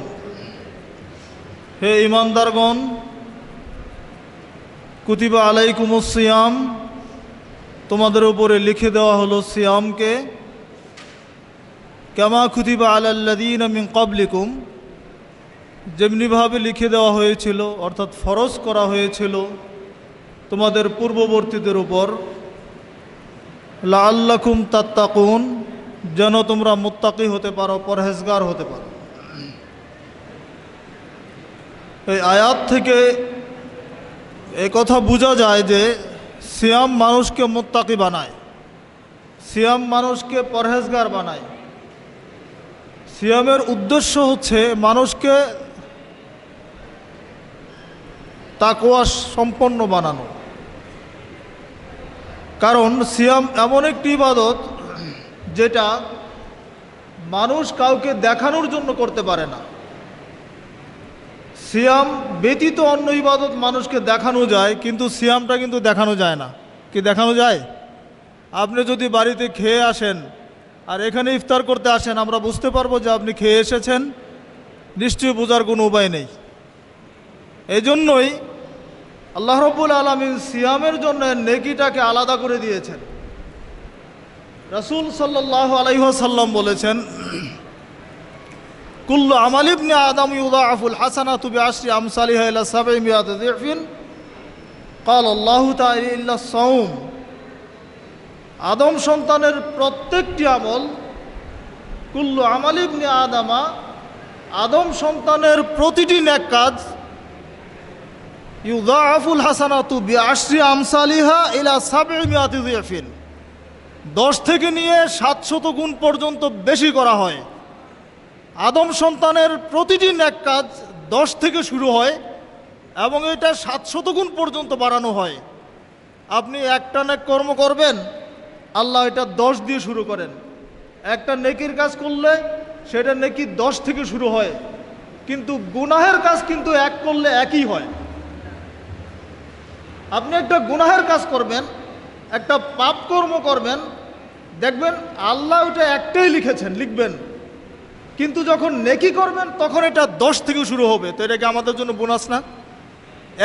হে ঈমানদারগণ, কুতিবা আলাইকুমুস সিয়াম, তোমাদের উপরে লিখে দেওয়া হলো সিয়ামকে, কামা কুতিবা আলাল্লাযীনা মিন ক্বাবলিকুম, যেমনিভাবে লিখে দেওয়া হয়েছিল অর্থাৎ ফরজ করা হয়েছিল তোমাদের পূর্ববর্তীদের উপর, লাআল্লাকুম তাত্তাকুন, যেন তোমরা মুত্তাকি হতে পারো, পরহেজগার হতে পারো। এই আয়াত থেকে এই কথা বোঝা যায় যে সিয়াম মানুষকে মুত্তাকি বানায়, সিয়াম মানুষকে পরহেজগার বানায়। সিয়ামের উদ্দেশ্য হচ্ছে মানুষকে তাকওয়া সম্পন্ন বানানো। কারণ সিয়াম এমন একটি ইবাদত যেটা মানুষ কাউকে দেখানোর জন্য করতে পারে না। সিয়াম ব্যতীত অন্য ইবাদত মানুষকে দেখানো যায়, কিন্তু সিয়ামটা কিন্তু দেখানো যায় না। কি দেখানো যায়? আপনি যদি বাড়িতে খেয়ে আসেন আর এখানে ইফতার করতে আসেন, আমরা বুঝতে পারবো যে আপনি খেয়ে এসেছেন, নিশ্চয়ই বোঝার কোনো উপায় নেই। এই জন্যই আল্লাহ রাব্বুল আলামিন সিয়ামের জন্য নেকিটাকে আলাদা করে দিয়েছেন। রাসূল সাল্লাল্লাহু আলাইহি ওয়াসাল্লাম বলেছেন, কুল্লু আমাল ইবনি আদম ইউদাআফুল হাসানাতু বিআশরি আমসালিহা ইলা 700 যিফিন ক্বাল আল্লাহু তাআলা ইল্লা সাওম। আদম সন্তানের প্রত্যেকটি আমল, কুল্লু আমাল ইবনি আদামা, আদম সন্তানের প্রতিটি নেক কাজ, ইউদাআফুল হাসানাতু বিআশরি আমসালিহা ইলা 700 যিফিন, 10 থেকে নিয়ে 700 গুণ পর্যন্ত বেশি করা হয়। আদম সন্তানের প্রতিটি নেক কাজ 10 থেকে শুরু হয় এবং এটা 700 গুণ পর্যন্ত বাড়ানো হয়। আপনি একটা নেক কর্ম করবেন, আল্লাহ এটা 10 দিয়ে শুরু করেন। একটা নেকির কাজ করলে সেটা নেকি 10 থেকে শুরু হয়, কিন্তু গুনাহের কাজ কিন্তু এক করলে একই হয়। আপনি একটা গুনাহের কাজ করবেন, একটা পাপ কর্ম করবেন, দেখবেন আল্লাহ ওটা একটাই লিখবেন, কিন্তু যখন নেকি করবেন তখন এটা 10 থেকে শুরু হবে। তো এটা কি আমাদের জন্য বোনাস না?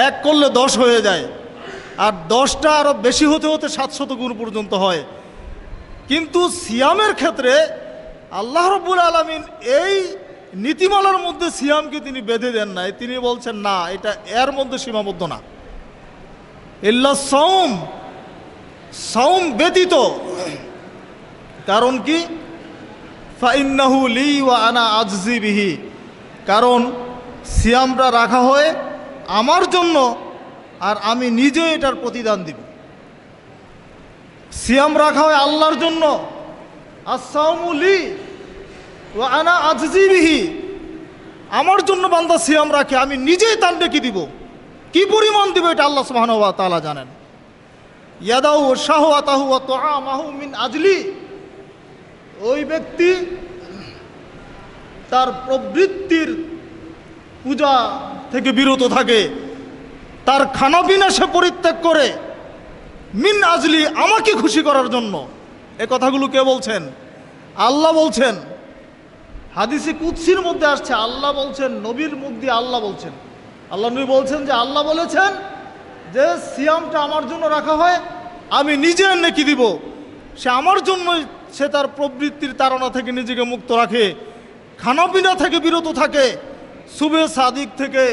এক করলে 10 হয়ে যায়, আর 10টা আরও বেশি হতে হতে 700 গুণ পর্যন্ত হয়। কিন্তু সিয়ামের ক্ষেত্রে আল্লাহ রাব্বুল আলামিন এই নীতিমালার মধ্যে সিয়ামকে তিনি বেঁধে দেন নাই। তিনি বলছেন না, এটা এর মধ্যে সীমাবদ্ধ না, ইল্লা সাওম, সাওম ব্যতীত। কারণ কি? ফাইন্নাহু লি ওয়া আনা আজজি বিহি, কারণ সিয়ামটা রাখা হয় আমার জন্য আর আমি নিজে এটার প্রতিদান দিব। সিয়াম রাখা হয় আল্লাহর জন্য, আস-সাওমু লি ওয়া আনা আজজি বিহি, আমার জন্য বান্দা সিয়াম রাখে, আমি নিজেই তার ডেকে দিব। কি পরিমাণ দিব এটা আল্লাহ সুবহানাহু ওয়া তাআলা জানেন। ইয়াদাউ শাহওয়াতাহু ওয়া তুআমাহু মিন আজলি, ওই ব্যক্তি তার প্রবৃত্তির পূজা থেকে বিরত থাকে, তার খানাপিনা সে পরিত্যাগ করে, মিন আজলি, আমাকে খুশি করার জন্য। এ কথাগুলো কে বলছেন? আল্লাহ বলছেন। হাদিসে কুদসির মধ্যে আসছে, আল্লাহ বলছেন, নবীর মুখ দিয়ে আল্লাহ বলছেন। আল্লাহ নবী বলছেন যে আল্লাহ বলেছেন যে সিয়ামটা আমার জন্য রাখা হয়, আমি নিজে নেকি দিব। সে আমার জন্যই, সে তার প্রবৃত্তির তাড়না থেকে নিজেকে মুক্ত রাখে, খানাপিনা থেকে বিরত থাকে, সুবে সাদিক থেকে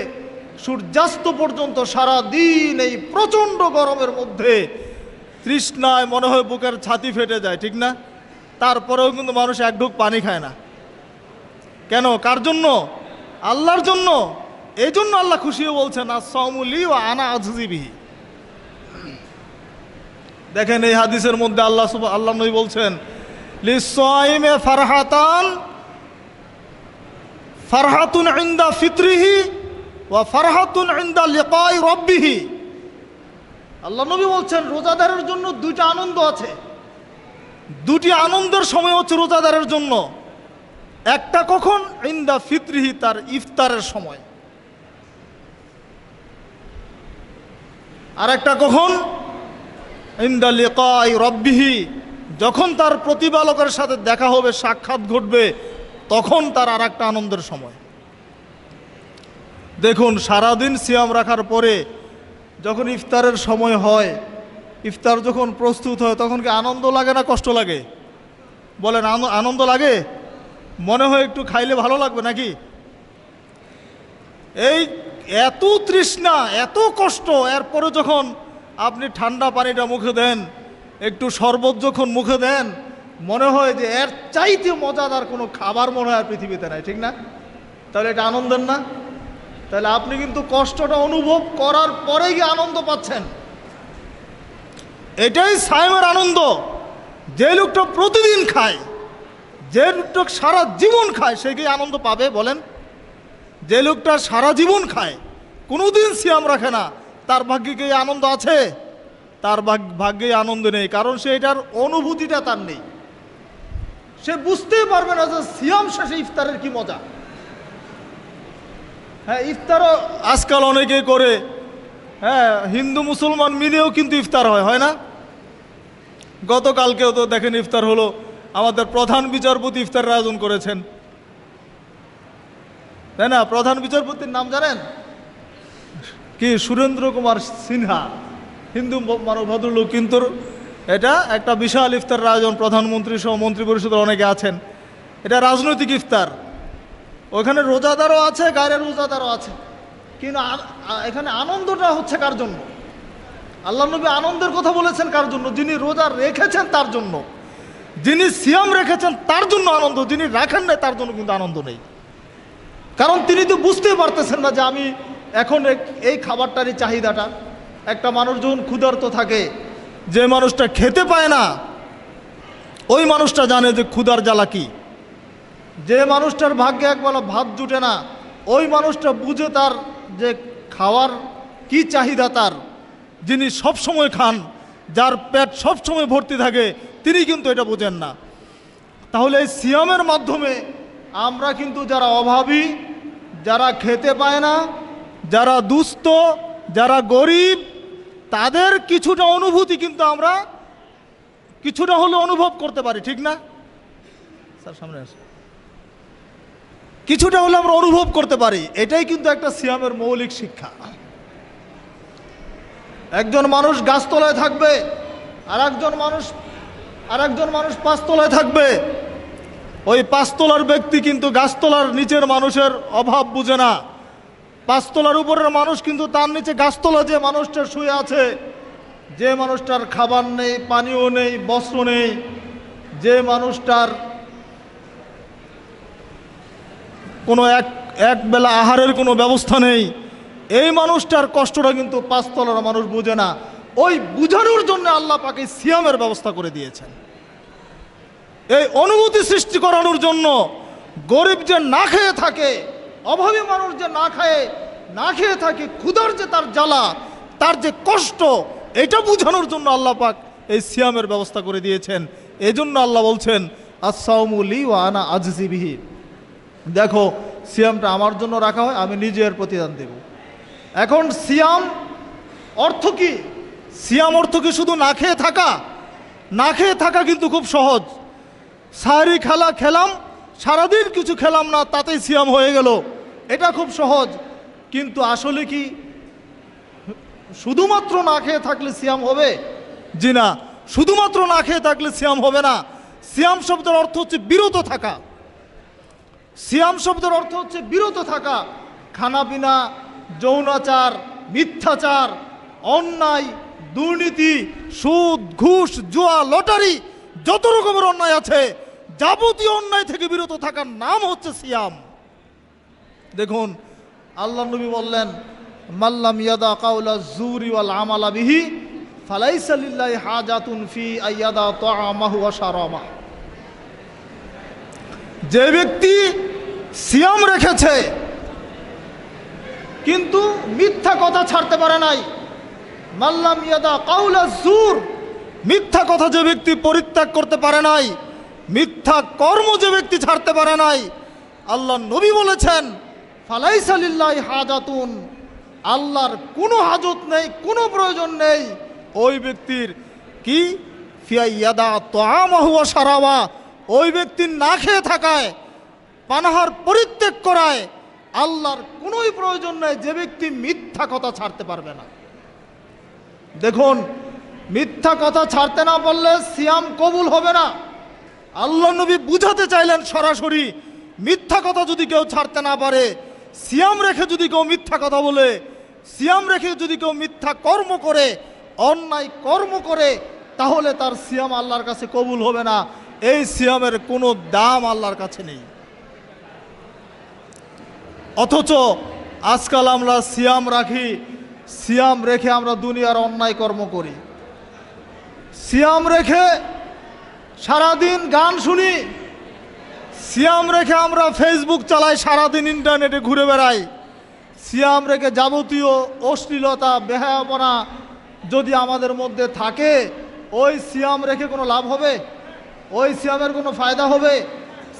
সূর্যাস্ত পর্যন্ত সারা দিন এই প্রচণ্ড গরমের মধ্যে তৃষ্ণায় মনে হয় বুকের ছাতি ফেটে যায়, ঠিক না? তারপরেও কিন্তু মানুষ এক ঢুক পানি খায় না। কেন? কার জন্য? আল্লাহর জন্য। এই জন্য আল্লাহ খুশিও বলছেন as-সাওমু লি ওয়া আনা আজজি বিহি। দেখেন এই হাদিসের মধ্যে আল্লাহ নবী বলছেন লিস-সাইমে ফারহাতুন ইনদা ফিতরিহি ওয়া ফারহাতুন ইনদা লিকাই রাব্বিহি। আল্লাহ নবী বলছেন রোজাদারের জন্য দুইটা আনন্দ আছে, দুটি আনন্দের সময় হচ্ছে রোজাদারের জন্য। একটা কখন? ইনদা ফিতরিহি, তার ইফতারের সময়। আর একটা কখন? ইনদা লিকাই রাব্বিহি, যখন তার প্রতিপালকের সাথে দেখা হবে, সাক্ষাৎ ঘটবে, তখন তার আর একটা আনন্দের সময়। দেখুন সারাদিন সিয়াম রাখার পরে যখন ইফতারের সময় হয়, ইফতার যখন প্রস্তুত হয়, তখন কি আনন্দ লাগে না কষ্ট লাগে? বলেন, আনন্দ লাগে? মনে হয় একটু খাইলে ভালো লাগবে নাকি? এই এত তৃষ্ণা, এত কষ্ট, এরপরে যখন আপনি ঠান্ডা পানিটা মুখে দেন, একটু শরবত যখন মুখে দেন, মনে হয় যে এর চাইতে মজাদার কোনো খাবার মনে হয় পৃথিবীতে নাই, ঠিক না? তাহলে এটা আনন্দের না? তাহলে আপনি কিন্তু কষ্টটা অনুভব করার পরেই গিয়ে আনন্দ পাচ্ছেন। এটাই সায়েমের আনন্দ। যে লোকটা প্রতিদিন খায়, যে লোকটা সারা জীবন খায়, সে কি আনন্দ পাবে বলেন? যে লোকটা সারা জীবন খায়, কোনোদিন সিয়াম রাখে না, তার ভাগ্যে কি আনন্দ আছে? তার ভাগ্যে আনন্দ নেই, কারণ সে এটার অনুভূতিটা তার নেই। সে বুঝতেই পারবে না যে সিয়াম শেষে ইফতারের কি মজা। হ্যাঁ, ইফতারও আজকাল অনেকেই করে। হ্যাঁ, হিন্দু মুসলমান মিলেও কিন্তু ইফতার হয় না? গতকালকেও তো দেখেন ইফতার হলো, আমাদের প্রধান বিচারপতি ইফতারের আয়োজন করেছেন, তাই না? প্রধান বিচারপতির নাম জানেন কি? সুরেন্দ্র কুমার সিনহা, হিন্দু মানব ভদ্রলোক, কিন্তু এটা একটা বিশাল ইফতারের আয়োজন, প্রধানমন্ত্রী সহ মন্ত্রী পরিষদের অনেকে আছেন। এটা রাজনৈতিক ইফতার। ওখানে রোজাদারও আছে, গায়ের রোজাদারও আছে, কিন্তু এখানে আনন্দটা হচ্ছে কার জন্য? আল্লাহ নবী আনন্দের কথা বলেছেন কার জন্য? যিনি রোজা রেখেছেন তার জন্য, যিনি সিয়াম রেখেছেন তার জন্য আনন্দ, যিনি রাখেন নাই তার জন্য কিন্তু আনন্দ নেই। কারণ তিনি তো বুঝতেই পারতেছেন না যে আমি এখন এই খাবারটারই চাহিদাটা। একটা মানুষ যখন ক্ষুধার্ত থাকে, যে মানুষটা খেতে পায় না, ওই মানুষটা জানে যে ক্ষুধার জ্বালা কি। যে মানুষটার ভাগ্যে একবেলা ভাত জুটে না, ওই মানুষটা বুঝে তার যে খাওয়ার কি চাহিদা তার। যিনি সব সময় খান, যার পেট সব সময় ভর্তি থাকে, তিনি কিন্তু এটা বোঝেন না। তাহলে এই সিয়ামের মাধ্যমে আমরা কিন্তু যারা অভাবী, যারা খেতে পায় না, যারা দুস্থ, যারা গরিব, তাদের কিছুটা অনুভূতি কিন্তু আমরা কিছুটা হলে অনুভব করতে পারি, ঠিক না? স্যার সামনে আসে। কিছুটা হলে আমরা অনুভব করতে পারি। এটাই কিন্তু একটা সিয়ামের মৌলিক শিক্ষা। একজন মানুষ গাছতলায় থাকবে, আর একজন মানুষ পাঁচতলায় থাকবে। ওই পাঁচতলার ব্যক্তি কিন্তু গাছতলার নিচের মানুষের অভাব বুঝে না। পাঁচতলার উপরের মানুষ কিন্তু তার নিচে গাছতলা যে মানুষটা শুয়ে আছে, যে মানুষটার খাবার নেই, পানীয় নেই, বস্ত্র নেই, যে মানুষটার কোনো এক বেলা আহারের কোনো ব্যবস্থা নেই, এই মানুষটার কষ্টটা কিন্তু পাঁচতলার মানুষ বুঝে না। ওই বুঝানোর জন্য আল্লাহ পাক এই সিয়ামের ব্যবস্থা করে দিয়েছেন। এই অনুভূতি সৃষ্টি করানোর জন্য গরিব যে না খেয়ে থাকে, অভাবী মানুষ যে না খেয়ে থাকে, ক্ষুধার যে তার জ্বালা, তার যে কষ্ট, এটা বুঝানোর জন্য আল্লাহ পাক এই সিয়ামের ব্যবস্থা করে দিয়েছেন। এই জন্য আল্লাহ বলছেন আস-সাওমু লি ওয়া আনা আজজি বিহি। দেখো, সিয়ামটা আমার জন্য রাখা হয়, আমি নিজে এর প্রতিদান দেব। এখন সিয়াম অর্থ কি? সিয়াম অর্থ কি শুধু না খেয়ে থাকা? না খেয়ে থাকা কিন্তু খুব সহজ। সাহরি খেলাম, সারাদিন কিছু খেলাম না, তাতেই সিয়াম হয়ে গেল, এটা খুব সহজ। কিন্তু আসলে কি শুধুমাত্র না খেয়ে থাকলে সিয়াম হবে? জি না, শুধুমাত্র না খেয়ে থাকলে সিয়াম হবে না। সিয়াম শব্দের অর্থ হচ্ছে বিরত থাকা। সিয়াম শব্দের অর্থ হচ্ছে বিরত থাকা। খানা পিনা যৌনাচার, মিথ্যাচার, অন্যায়, দুর্নীতি, সুদ, ঘুষ, জুয়া, লটারি, যত রকমের অন্যায় আছে, যাবতীয় অন্যায় থেকে বিরত থাকার নাম হচ্ছে সিয়াম। দেখুন আল্লাহ নবী বললেন, মাল্লাম ইয়াদা কাউলা জুরি ওয়াল আমালা বিহি ফালাইসা লিল্লাহি হাজাতুন ফি আইয়াদা তাআমাহু ওয়া শারাবাহু। যে ব্যক্তি সিয়াম রেখেছে কিন্তু মিথ্যা কথা ছাড়তে পারে নাই, মাল্লাম ইয়াদা কাউলা জুর, মিথ্যা কথা যে ব্যক্তি পরিত্যাগ করতে পারে নাই, মিথ্যা কর্ম যে ব্যক্তি ছাড়তে পারে নাই, আল্লাহ নবী বলেছেন ফালাইসা লিল্লাহি হাজাতুন, আল্লাহর কোনো হাজত নেই, কোনো প্রয়োজন নেই ওই ব্যক্তির কি ফিয়া ইয়াদা তাআমাহু ওয়া শারাবা, ওই ব্যক্তির না খেয়ে থাকায়, পানাহার পরিত্যাগ করায় আল্লাহর কোনোই প্রয়োজন নেই যে ব্যক্তি মিথ্যা কথা ছাড়তে পারবে না। দেখুন মিথ্যা কথা ছাড়তে না পারলে সিয়াম কবুল হবে না। আল্লাহ নবী বুঝাতে চাইলেন সরাসরি, মিথ্যা কথা যদি কেউ ছাড়তে না পারে, সিয়াম রেখে যদি কেউ মিথ্যা কথা বলে, সিয়াম রেখে যদি কেউ মিথ্যা কর্ম করে, অন্যায় কর্ম করে, তাহলে তার সিয়াম আল্লাহর কাছে কবুল হবে না। এই সিয়ামের কোনো দাম আল্লাহর কাছে নেই। অথচ আজকাল আমরা সিয়াম রাখি, সিয়াম রেখে আমরা দুনিয়ার অন্যায় কর্ম করি, সিয়াম রেখে সারাদিন গান শুনি, সিয়াম রেখে আমরা ফেসবুক চালাই, সারাদিন ইন্টারনেটে ঘুরে বেড়াই, সিয়াম রেখে যাবতীয় অশ্লীলতা, বেহায়াপনা যদি আমাদের মধ্যে থাকে, ওই সিয়াম রেখে কোনো লাভ হবে? ওই সিয়ামের কোনো ফায়দা হবে?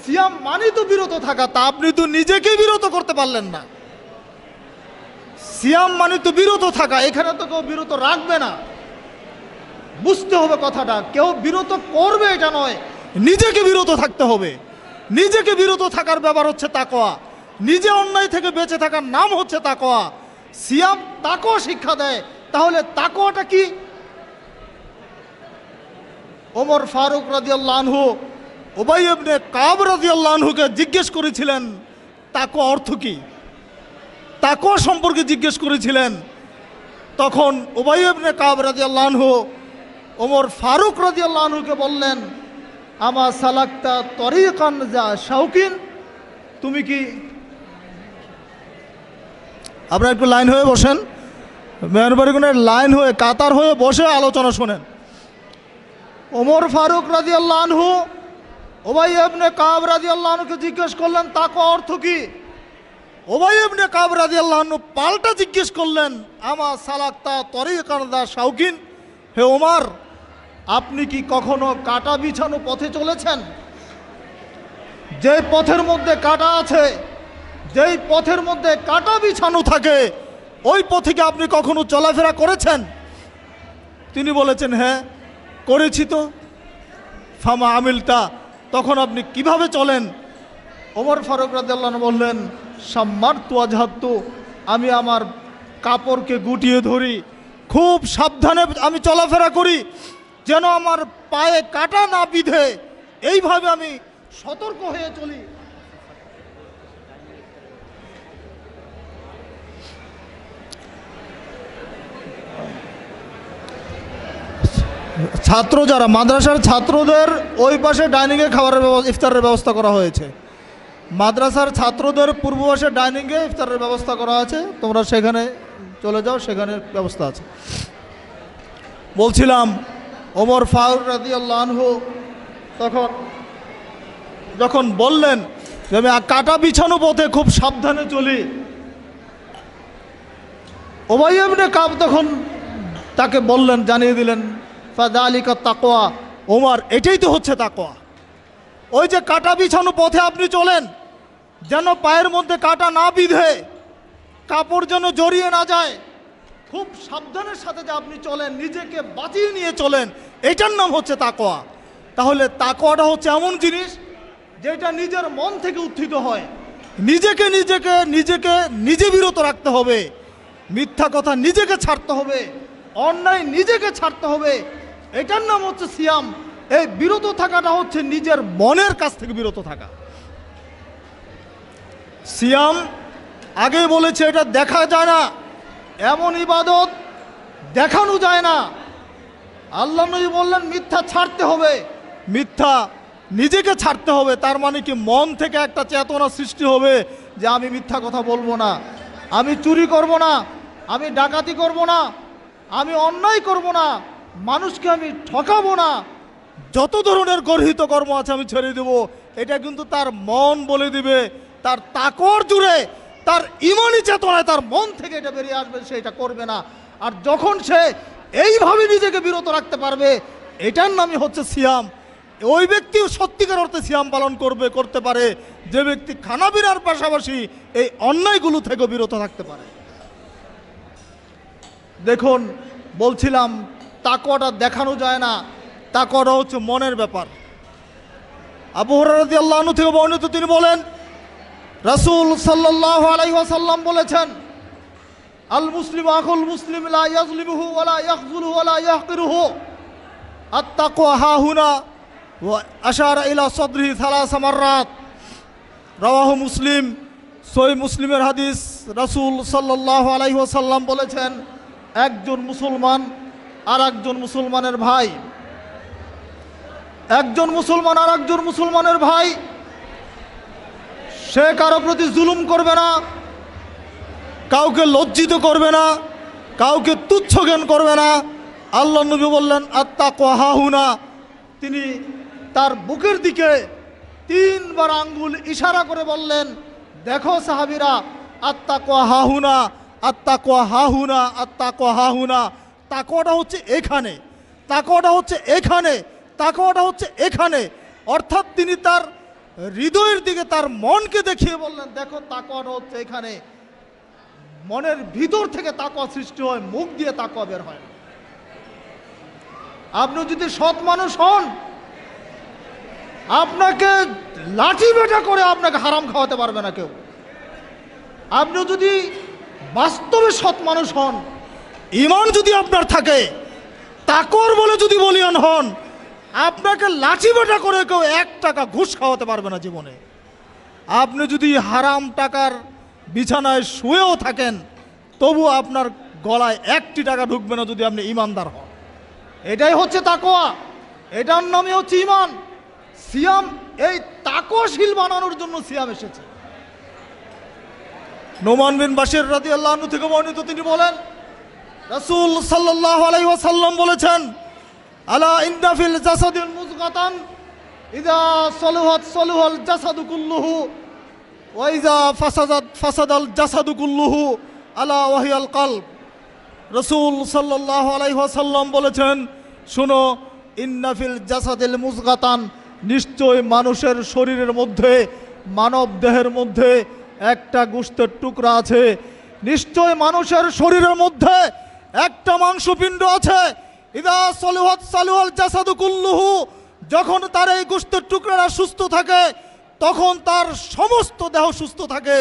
সিয়াম মানে তো বিরত থাকা, তা আপনি তো নিজেকেই বিরত করতে পারলেন না। সিয়াম মানে তো বিরত থাকা, এখানে তো কেউ বিরত রাখবে না। বুঝতে হবে কথাটা, কেউ বিরত করবে এটা নয়, নিজেকে বিরত থাকতে হবে। নিজেকে বিরত থাকার ব্যাপার হচ্ছে তাকওয়া, নিজে অন্যায় থেকে বেঁচে থাকার নাম হচ্ছে তাকওয়া। সিয়াম তাকওয়া শিক্ষা দেয়। তাহলে তাকওয়াটা কি? ওমর ফারুক রাদিয়াল্লাহু আনহু উবাই ইবনে কাব রাদিয়াল্লাহু আনহুকে জিজ্ঞেস করেছিলেন তাকওয়া অর্থ কি, তাকওয়া সম্পর্কে জিজ্ঞেস করেছিলেন। তখন উবাই ইবনে কাব রাদিয়াল্লাহু আনহু ওমর ফারুক রাদিয়াল্লাহু আনহুকে বললেন, আমা সালাকতা তরিকান যা শাউকিন, তুমি কি, আপনারা একটু লাইন হয়ে বসেন, মেহরবানি করে লাইন হয়ে কাতার হয়ে বসে আলোচনা শোনেন। ওমর ফারুক রাদিয়াল্লাহু আনহু উবাই ইবনে কাব রাদিয়াল্লাহু আনহুকে জিজ্ঞেস করলেন তাকওয়া অর্থ কি। উবাই ইবনে কাব রাদিয়াল্লাহু আনহু পাল্টা জিজ্ঞেস করলেন, আমা সালাকতা তরিকান যা শাউকিন, হে ওমর, আপনি কি কখনো কাটা বিছানো পথে চলেছেন? যে পথের মধ্যে কাটা আছে, যেই পথের মধ্যে কাটা বিছানো থাকে, ওই পথে কি আপনি কখনো চলাফেরা করেছেন? তিনি বলেছেন, হ্যাঁ করেছি তো। ফামা আমিলতা, তখন আপনি কিভাবে চলেন? ওমর ফারুক রাদিয়াল্লাহু আনহু বললেন, সাম্মারতু আজহাতু, আমি আমার কাপড়কে গুটিয়ে ধরি, খুব সাবধানে আমি চলাফেরা করি, যেন আমার পায়ে কাটা না বিঁধে, এইভাবে আমি সতর্ক হয়ে চলি। ছাত্র যারা মাদ্রাসার ছাত্রদের ওই পাশে ডাইনিংয়ে খাবারের ইফতারের ব্যবস্থা করা হয়েছে, মাদ্রাসার ছাত্রদের পূর্ব পাশে ডাইনিংয়ে ইফতারের ব্যবস্থা করা আছে, তোমরা সেখানে চলে যাও, সেখানে ব্যবস্থা আছে। বলছিলাম ওমর ফারুক রাদিয়াল্লাহু আনহু তখন যখন বললেন যে আমি কাটা বিছানো পথে খুব সাবধানে চলি, উবাই ইবনে কাব তখন তাকে বললেন, জানিয়ে দিলেন, ফাযালিকা তাকওয়া, ওমর এটাই তো হচ্ছে তাকওয়া। ওই যে কাটা বিছানো পথে আপনি চলেন, যেন পায়ের মধ্যে কাটা না বিঁধে, কাপড় যেন জড়িয়ে না যায়, খুব সাবধানের সাথে যে আপনি চলেন, নিজেকে বাঁচিয়ে নিয়ে চলেন, এটার নাম হচ্ছে তাকওয়া। তাহলে তাকওয়াটা হচ্ছে এমন জিনিস যেটা নিজের মন থেকে উত্থিত হয়। নিজেকে নিজেকে নিজেকে নিজে বিরত রাখতে হবে, মিথ্যা কথা নিজেকে ছাড়তে হবে, অন্যায় নিজেকে ছাড়তে হবে, এটার নাম হচ্ছে সিয়াম। এই বিরত থাকাটা হচ্ছে নিজের মনের কাছ থেকে বিরত থাকা। সিয়াম আগে বলেছে এটা দেখা যায় না, এমন ইবাদত দেখানো যায় না। আল্লাহ নবী বললেন মিথ্যা ছাড়তে হবে, মিথ্যা নিজেকে ছাড়তে হবে। তার মানে কি মন থেকে একটা চেতনা সৃষ্টি হবে যে আমি মিথ্যা কথা বলবো না, আমি চুরি করব না, আমি ডাকাতি করব না, আমি অন্যায় করব না, মানুষকে আমি ঠকাবো না, যত ধরনের গর্হিত কর্ম আছে আমি ছেড়ে দেব। এটা কিন্তু তার মন বলে দিবে, তার তাকওয়ার জুড়ে, তার ইমানি চেতনায় তার মন থেকে এটা বেরিয়ে আসবে, সে এটা করবে না। আর যখন সে এইভাবে নিজেকে বিরত রাখতে পারবে, এটার নামই হচ্ছে সিয়াম। ওই ব্যক্তি সত্যিকার অর্থে সিয়াম পালন করতে পারে যে ব্যক্তি খানাপিনার পাশাপাশি এই অন্যায়গুলো থেকে বিরত থাকতে পারে। দেখুন, বলছিলাম তাকওয়াটা দেখানো যায় না, তাকওয়াটা হচ্ছে মনের ব্যাপার। আবু হুরায়রা রাদিয়াল্লাহু আনহু থেকে বর্ণিত, তিনি বলেন রাসূল সাল্লাল্লাহু আলাইহি ওয়াসাল্লাম বলেছেন, আল মুসলিম আখুল মুসলিম লা ইয়াজলিমুহু ওয়া লা ইয়াখযুলুহু ওয়া লা ইয়াহকিরুহু আত-তাকওয়া হাহুনা ওয়া আশারা ইলা সাদরিহি সালাসা মাররাত। রাওয়াহু মুসলিম, সহিহ মুসলিমের হাদিস। রাসূল সাল্লাল্লাহু আলাইহি ওয়াসাল্লাম বলেছেন, একজন মুসলমান আর একজন মুসলমানের ভাই, একজন মুসলমান আর একজন মুসলমানের ভাই, সে কারো প্রতি জুলুম করবে না, কাউকে লজ্জিত করবে না, কাউকে তুচ্ছ জ্ঞান করবে না। আল্লাহ নবী বললেন আত-তাকওয়া হাহুনা। তিনি তার বুকের দিকে 3 বার আঙ্গুল ইশারা করে বললেন, দেখো সাহাবীরা, আত-তাকওয়া হাহুনা, আত-তাকওয়া হাহুনা, আত-তাকওয়া হাহুনা। তাকওয়াটা হচ্ছে এখানে, তাকওয়াটা হচ্ছে এখানে, তাকওয়াটা হচ্ছে এখানে। অর্থাৎ তিনি তার হৃদয়ের দিকে, তার মনকে দেখিয়ে বললেন, দেখো তাকওয়াটা হচ্ছে এখানে। মনের ভিতর থেকে তাকওয়া সৃষ্টি হয়, মুখ দিয়ে তাকওয়া বের হয়। আপনি যদি সৎ মানুষ হন, আপনাকে লাঠি বেটা করে আপনাকে হারাম খাওয়াতে পারবে না কেউ। আপনি যদি বাস্তবে সৎ মানুষ হন, ঈমান যদি আপনার থাকে, তাকওয়ার বলে যদি বলিয়ান হন, আপনাকে লাঠি বেটা করে কেউ 1 টাকা ঘুষ খাওয়াতে পারবে না জীবনে। আপনি যদি হারাম টাকার বিছানায় শুয়েও থাকেন, তবু আপনার গলায় 1টি টাকা ঢুকবে না যদি আপনি ঈমানদার হন। এটাই হচ্ছে তাকওয়া, এটার নামই হচ্ছে ঈমান। সিয়াম এই তাকওয়াশীল বানানোর জন্য সিয়াম এসেছে। নোমান বিন বাশির রাদিয়াল্লাহু আনহু থেকে বর্ণিত, তিনি বলেন রাসূল সাল্লাল্লাহু আলাইহি ওয়াসাল্লাম বলেছেন, আলা ইন্না ফিল জাসাদিল মুযগাতান ইযা সালুহাত সালুহাল জাসাদু কুল্লুহু ওয়া ইযা ফাসাদাত ফাসাদাল জাসাদু কুল্লুহু আলা ওয়াহিয়াল কলব। রাসূল সাল্লাল্লাহু আলাইহি ওয়াসাল্লাম বলেছেন, শুনো, ইন্না ফিল জাসাদিল মুযগাতান, নিশ্চয় মানুষের শরীরের মধ্যে, মানব দেহের মধ্যে একটা গোশতের টুকরা আছে। নিশ্চয় মানুষের শরীরের মধ্যে একটা মাংসপিণ্ড আছে। ইদা সলুহাত সালুহাল জাসাদু কুল্লুহু, যখন তার এই গোশতের টুকরাটা সুস্থ থাকে, তখন তার সমস্ত দেহ সুস্থ থাকে।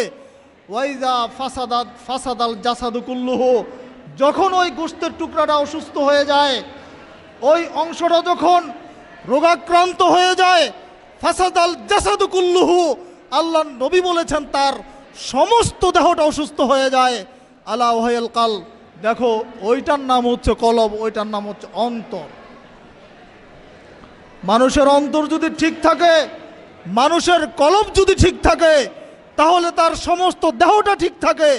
ওয়াইজা ফাসাদাত ফাসাদাল জাসাদু কুল্লুহু, যখন ওই গোশতের টুকরাটা অসুস্থ হয়ে যায়, ওই অংশটা যখন রোগাক্রান্ত হয়ে যায়, ফাসাদাল জাসাদু কুল্লুহু, আল্লাহ নবী বলেছেন তার সমস্ত দেহটা অসুস্থ হয়ে যায়। আলা ওয়াহিয়াল কলব, দেখো ওইটার নাম হচ্ছে কলব, ওইটার নাম হচ্ছে অন্তর। মানুষের অন্তর যদি ঠিক থাকে, মানুষের কলব যদি ঠিক থাকে, তাহলে তার সমস্ত দেহটা ঠিক থাকে।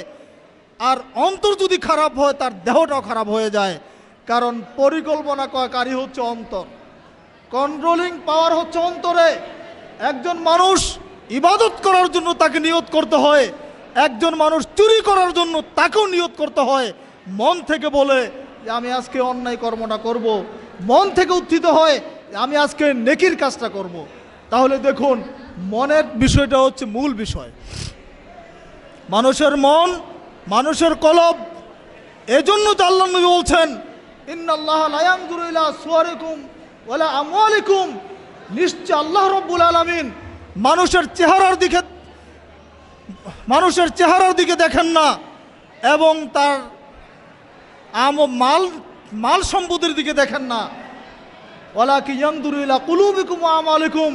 আর অন্তর যদি খারাপ হয়, তার দেহটাও খারাপ হয়ে যায়। কারণ পরিকল্পনাকারী হচ্ছে অন্তর, কন্ট্রোলিং পাওয়ার হচ্ছে অন্তরে। একজন মানুষ ইবাদত করার জন্য তাকে নিয়ত করতে হয়, একজন মানুষ চুরি করার জন্য তাকেও নিয়ত করতে হয়। মন থেকে বলে যে আমি আজকে অন্যায় কর্মটা করব, মন থেকে উত্থিত হয় আমি আজকে নেকির কাজটা করব। তাহলে দেখুন, মনের বিষয়টা হচ্ছে মূল বিষয়। মানুষের মন, মানুষের কলব। এজন্য তো আল্লাহ নবী বলছেন, ইন্নাল্লাহা লা ইয়ানজুরু ইলা সুওয়ারিকুম ওয়ালা আমওয়ালিকুম, নিশ্চয় আল্লাহ রাব্বুল আলামিন মানুষের চেহারার দিকে দেখেন না, এবং তার মাল সম্পদের দিকে দেখেন না। ওয়ালাকিন ইয়ানজুরু ইলা কুলুবিকুম ওয়া আমালিকুম,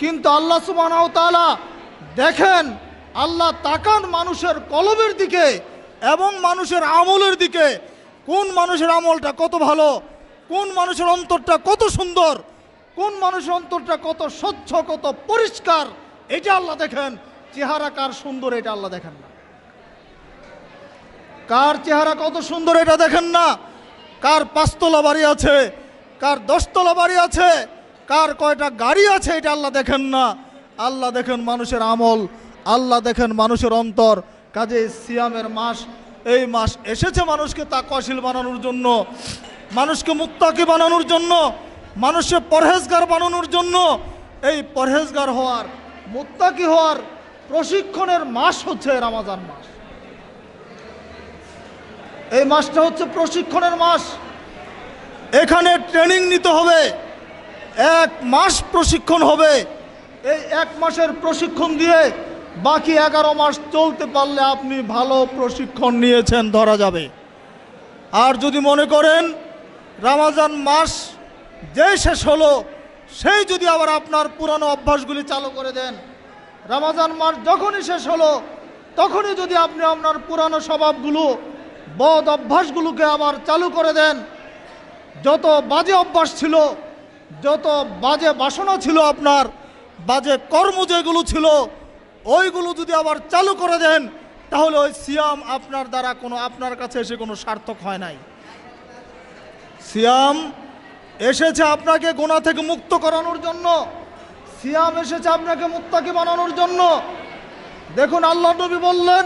কিন্তু আল্লাহ সুবহানাহু ওয়া তাআলা দেখেন আল্লাহ তাকান মানুষের কলবের দিকে এবং মানুষের আমলের দিকে। কোন মানুষের আমলটা কত ভালো, কোন মানুষের অন্তরটা কত সুন্দর, কোন মানুষের অন্তরটা কত স্বচ্ছ, কত পরিষ্কার, এটা আল্লাহ দেখেন। চেহারা কার সুন্দর এটা আল্লাহ দেখেন না। কার চেহারা কত সুন্দর এটা দেখেন না। কার 5 তলা বাড়ি আছে, কার 10 তলা বাড়ি আছে, কার কয়টা গাড়ি আছে, এটা আল্লাহ দেখেন না। আল্লাহ দেখেন মানুষের আমল, আল্লাহ দেখেন মানুষের অন্তর। কাজে সিয়ামের মাস, এই মাস এসেছে মানুষকে তাকওয়াশীল বানানোর জন্য, মানুষকে মুত্তাকি বানানোর জন্য, মানুষকে পরহেজগার বানানোর জন্য। এই পরহেজগার হওয়ার, মুত্তাকি হওয়ার প্রশিক্ষণের মাস হচ্ছে রমজান মাস। এই মাসটা হচ্ছে প্রশিক্ষণের মাস। এখানে ট্রেনিং নিতে হবে, 1 মাস প্রশিক্ষণ হবে। এই 1 মাসের প্রশিক্ষণ দিয়ে বাকি 11 মাস চলতে পারলে আপনি ভালো প্রশিক্ষণ নিয়েছেন ধরা যাবে। আর যদি মনে করেন রমজান মাস যেই শেষ হলো সেই যদি আবার আপনার পুরানো অভ্যাসগুলি চালু করে দেন, রমজান মাস যখনই শেষ হলো তখনই যদি আপনি আপনার পুরানো স্বভাবগুলো, বদ অভ্যাসগুলোকে আবার চালু করে দেন, যত বাজে অভ্যাস ছিল, যত বাজে বাসনা ছিল, আপনার বাজে কর্ম যেগুলো ছিল, ওইগুলো যদি আবার চালু করে দেন, তাহলে ওই সিয়াম আপনার দ্বারা আপনার কাছে এসে কোনো সার্থক হয় নাই। সিয়াম এসেছে আপনাকে গুনাহ থেকে মুক্ত করানোর জন্য, সিয়াম এসেছে আপনাকে মুত্তাকি বানানোর জন্য। দেখুন আল্লাহ নবী বললেন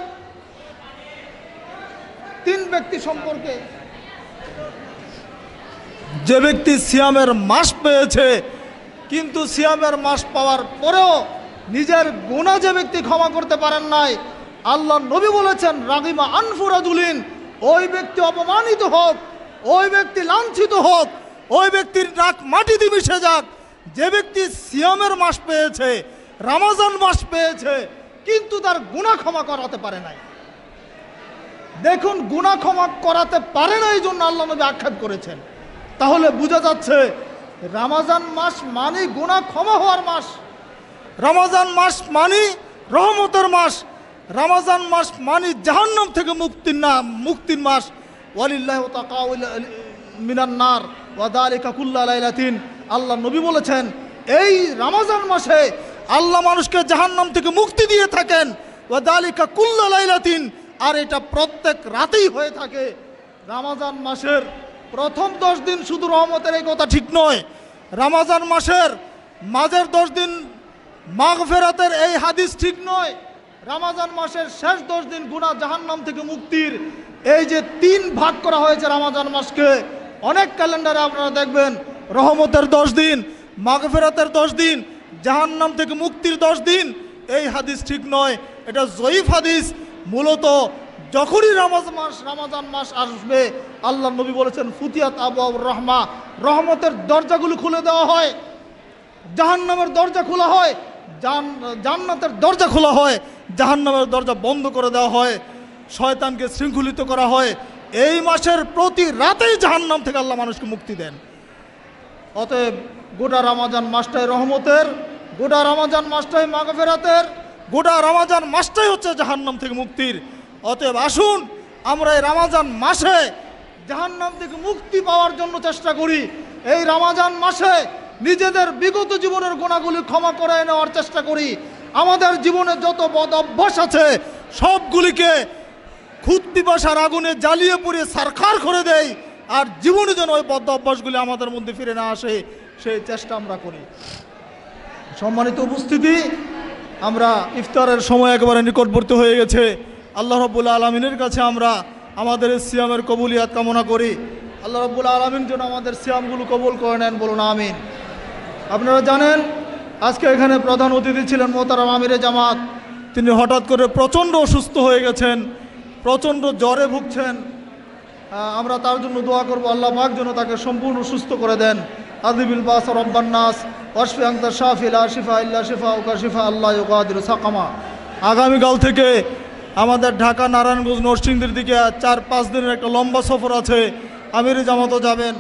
3 ব্যক্তি সম্পর্কে, যে ব্যক্তি সিয়ামের মাস পেয়েছে কিন্তু সিয়ামের মাস পাওয়ার পরেও নিজের গুনাহ যে ব্যক্তি ক্ষমা করতে পারেন নাই, আল্লাহ নবী বলেছেন রাগিমা আনফু রাজুলিন, ওই ব্যক্তি অপমানিত হোক, ওই ব্যক্তি লাঞ্ছিত হোক, ওই ব্যক্তির নাক মাটিতে মিশে যাক, যে ব্যক্তি সিয়ামের মাস পেয়েছে, রমজান মাস পেয়েছে কিন্তু তার গুনাহ ক্ষমা করাতে পারে নাই। দেখুন গুনাহ ক্ষমা করাতে পারে না, এই জন্য আল্লাহ নবী আক্ষেপ করেছেন। তাহলে বোঝা যাচ্ছে রমজান মাস মানে গুনাহ ক্ষমা হওয়ার মাস, রমজান মাস মানে রহমতের মাস, রমজান মাস মানে জাহান্নাম থেকে মুক্তির মাস। ওয়ালিল্লাহি তাকাউল মিনান নার ওয়া যালিকা কুল্লা লাইলাতিন। আল্লাহ নবী বলেছেন এই রমজান মাসে আল্লাহ মানুষকে জাহান্নাম থেকে মুক্তি দিয়ে থাকেন, ওয়া যালিকা কুল্লা লাইলাতিন, আর এটা প্রত্যেক রাতেই হয়ে থাকে। রমজান মাসের প্রথম 10 দিন শুধু রহমতের, এই কথা ঠিক নয়। রমজান মাসের মাঝের 10 দিন মাগফিরাতের, এই হাদিস ঠিক নয়। রমজান মাসের শেষ 10 দিন গুনাহ জাহান্নাম থেকে মুক্তির, এই যে 3 ভাগ করা হয়েছে রমজান মাসকে। অনেক ক্যালেন্ডারে আপনারা দেখবেন রহমতের 10 দিন, মাগফিরাতের 10 দিন, জাহান্নাম থেকে মুক্তির 10 দিন। এই হাদিস ঠিক নয়, এটা জয়ীফ হাদিস। মূলত যখনই রমজান মাস আসবে আল্লাহ নবী বলেছেন ফুতিয়াত আবওয়াবুর রাহমা, রহমতের দরজাগুলো খুলে দেওয়া হয়, জাহান্নামের দরজা খোলা হয়, জান্নাতের দরজা খোলা হয়, জাহান্নামের দরজা বন্ধ করে দেওয়া হয়, শয়তানকে শৃঙ্খলিত করা হয়। এই মাসের প্রতি রাতেই জাহান্নাম থেকে আল্লাহ মানুষকে মুক্তি দেন। অতএব গোটা রমজান মাসটাই রহমতের, গোটা রমজান মাসটাই মাগফিরাতের, গোটা রমজান মাসটাই হচ্ছে জাহান্নাম থেকে মুক্তির। অতএব আসুন আমরা এই রমজান মাসে জাহান্নাম থেকে মুক্তি পাওয়ার জন্য চেষ্টা করি। এই রমজান মাসে নিজেদের বিগত জীবনের গুনাহগুলি ক্ষমা করে নেওয়ার চেষ্টা করি। আমাদের জীবনে যত বদ অভ্যাস আছে সবগুলিকে খুদ পিপাসার আগুনে জ্বালিয়ে পুড়িয়ে সারখার করে দেই, আর জীবনে যেন ওই বদ অভ্যাসগুলি আমাদের মধ্যে ফিরে না আসে সেই চেষ্টা আমরা করি। সম্মানিত উপস্থিতি, আমরা ইফতারের সময় একেবারে নিকটবর্তী হয়ে গেছে। আল্লাহ রাব্বুল আলামিনের কাছে আমরা আমাদের সিয়ামের কবুলিয়াত কামনা করি। আল্লাহ রাব্বুল আলামিন যেন আমাদের সিয়ামগুলো কবুল করে নেন, বলুন আমিন। আপনারা জানেন আজকে এখানে প্রধান অতিথি ছিলেন মোহতারাম আমিরে জামাত। তিনি হঠাৎ করে প্রচণ্ড অসুস্থ হয়ে গেছেন, প্রচণ্ড জ্বরে ভুগছেন। আমরা তার জন্য দোয়া করব আল্লাহ পাক যেন তাকে সম্পূর্ণ সুস্থ করে দেন। আদিবিল বাস রব্বান নাস ওয়াশফি আনতা শাফি লা শিফা ইল্লা শিফাউকা শিফা আল্লাহ ইউগাদিরু সাকামা। আগামীকাল থেকে আমাদের ঢাকা নারায়ণগঞ্জ নরসিংদীর দিকে 4-5 দিনের একটা লম্বা সফর আছে। আমিরে জামাতও যাবেন,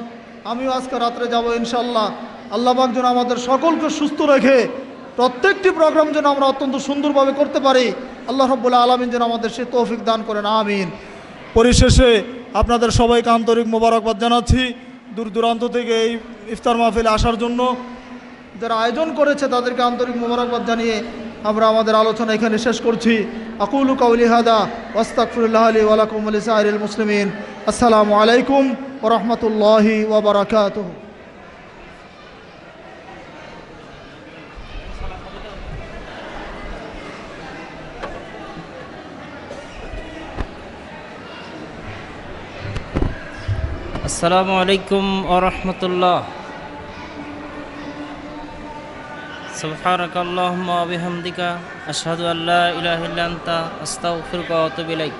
আমিও আজকে রাত্রে যাব ইনশাল্লাহ। আল্লাহ পাক যেন আমাদের সকলকে সুস্থ রেখে প্রত্যেকটি প্রোগ্রাম যেন আমরা অত্যন্ত সুন্দরভাবে করতে পারি আল্লাহ রব্বুল আলমিন যেন আমাদের সে তৌফিক দান করেন, আমিন। পরিশেষে আপনাদের সবাইকে আন্তরিক মোবারকবাদ জানাচ্ছি দূর দূরান্ত থেকে এই ইফতার মাহফিলে আসার জন্য। যারা আয়োজন করেছে তাদেরকে আন্তরিক মোবারকবাদ জানিয়ে আমরা আমাদের আলোচনা এখানে শেষ করছি। আকুলু কাউলি হাদা ওয়াস্তাগফিরুল্লাহ লি ওয়া লাকুম ওয়া লিসাইরিল মুসলিমিন। আসসালামু আলাইকুম ওয়া রাহমাতুল্লাহি ওয়া বারাকাতুহু। আসসালামু আলাইকুম ওয়া রাহমাতুল্লাহ। সুবহানাকাল্লাহুম্মা ওয়া বিহামদিকা আশহাদু আল্লা ইলাহা ইল্লা আনতা আস্তাগফিরুকা ওয়া আতুবু ইলাইক।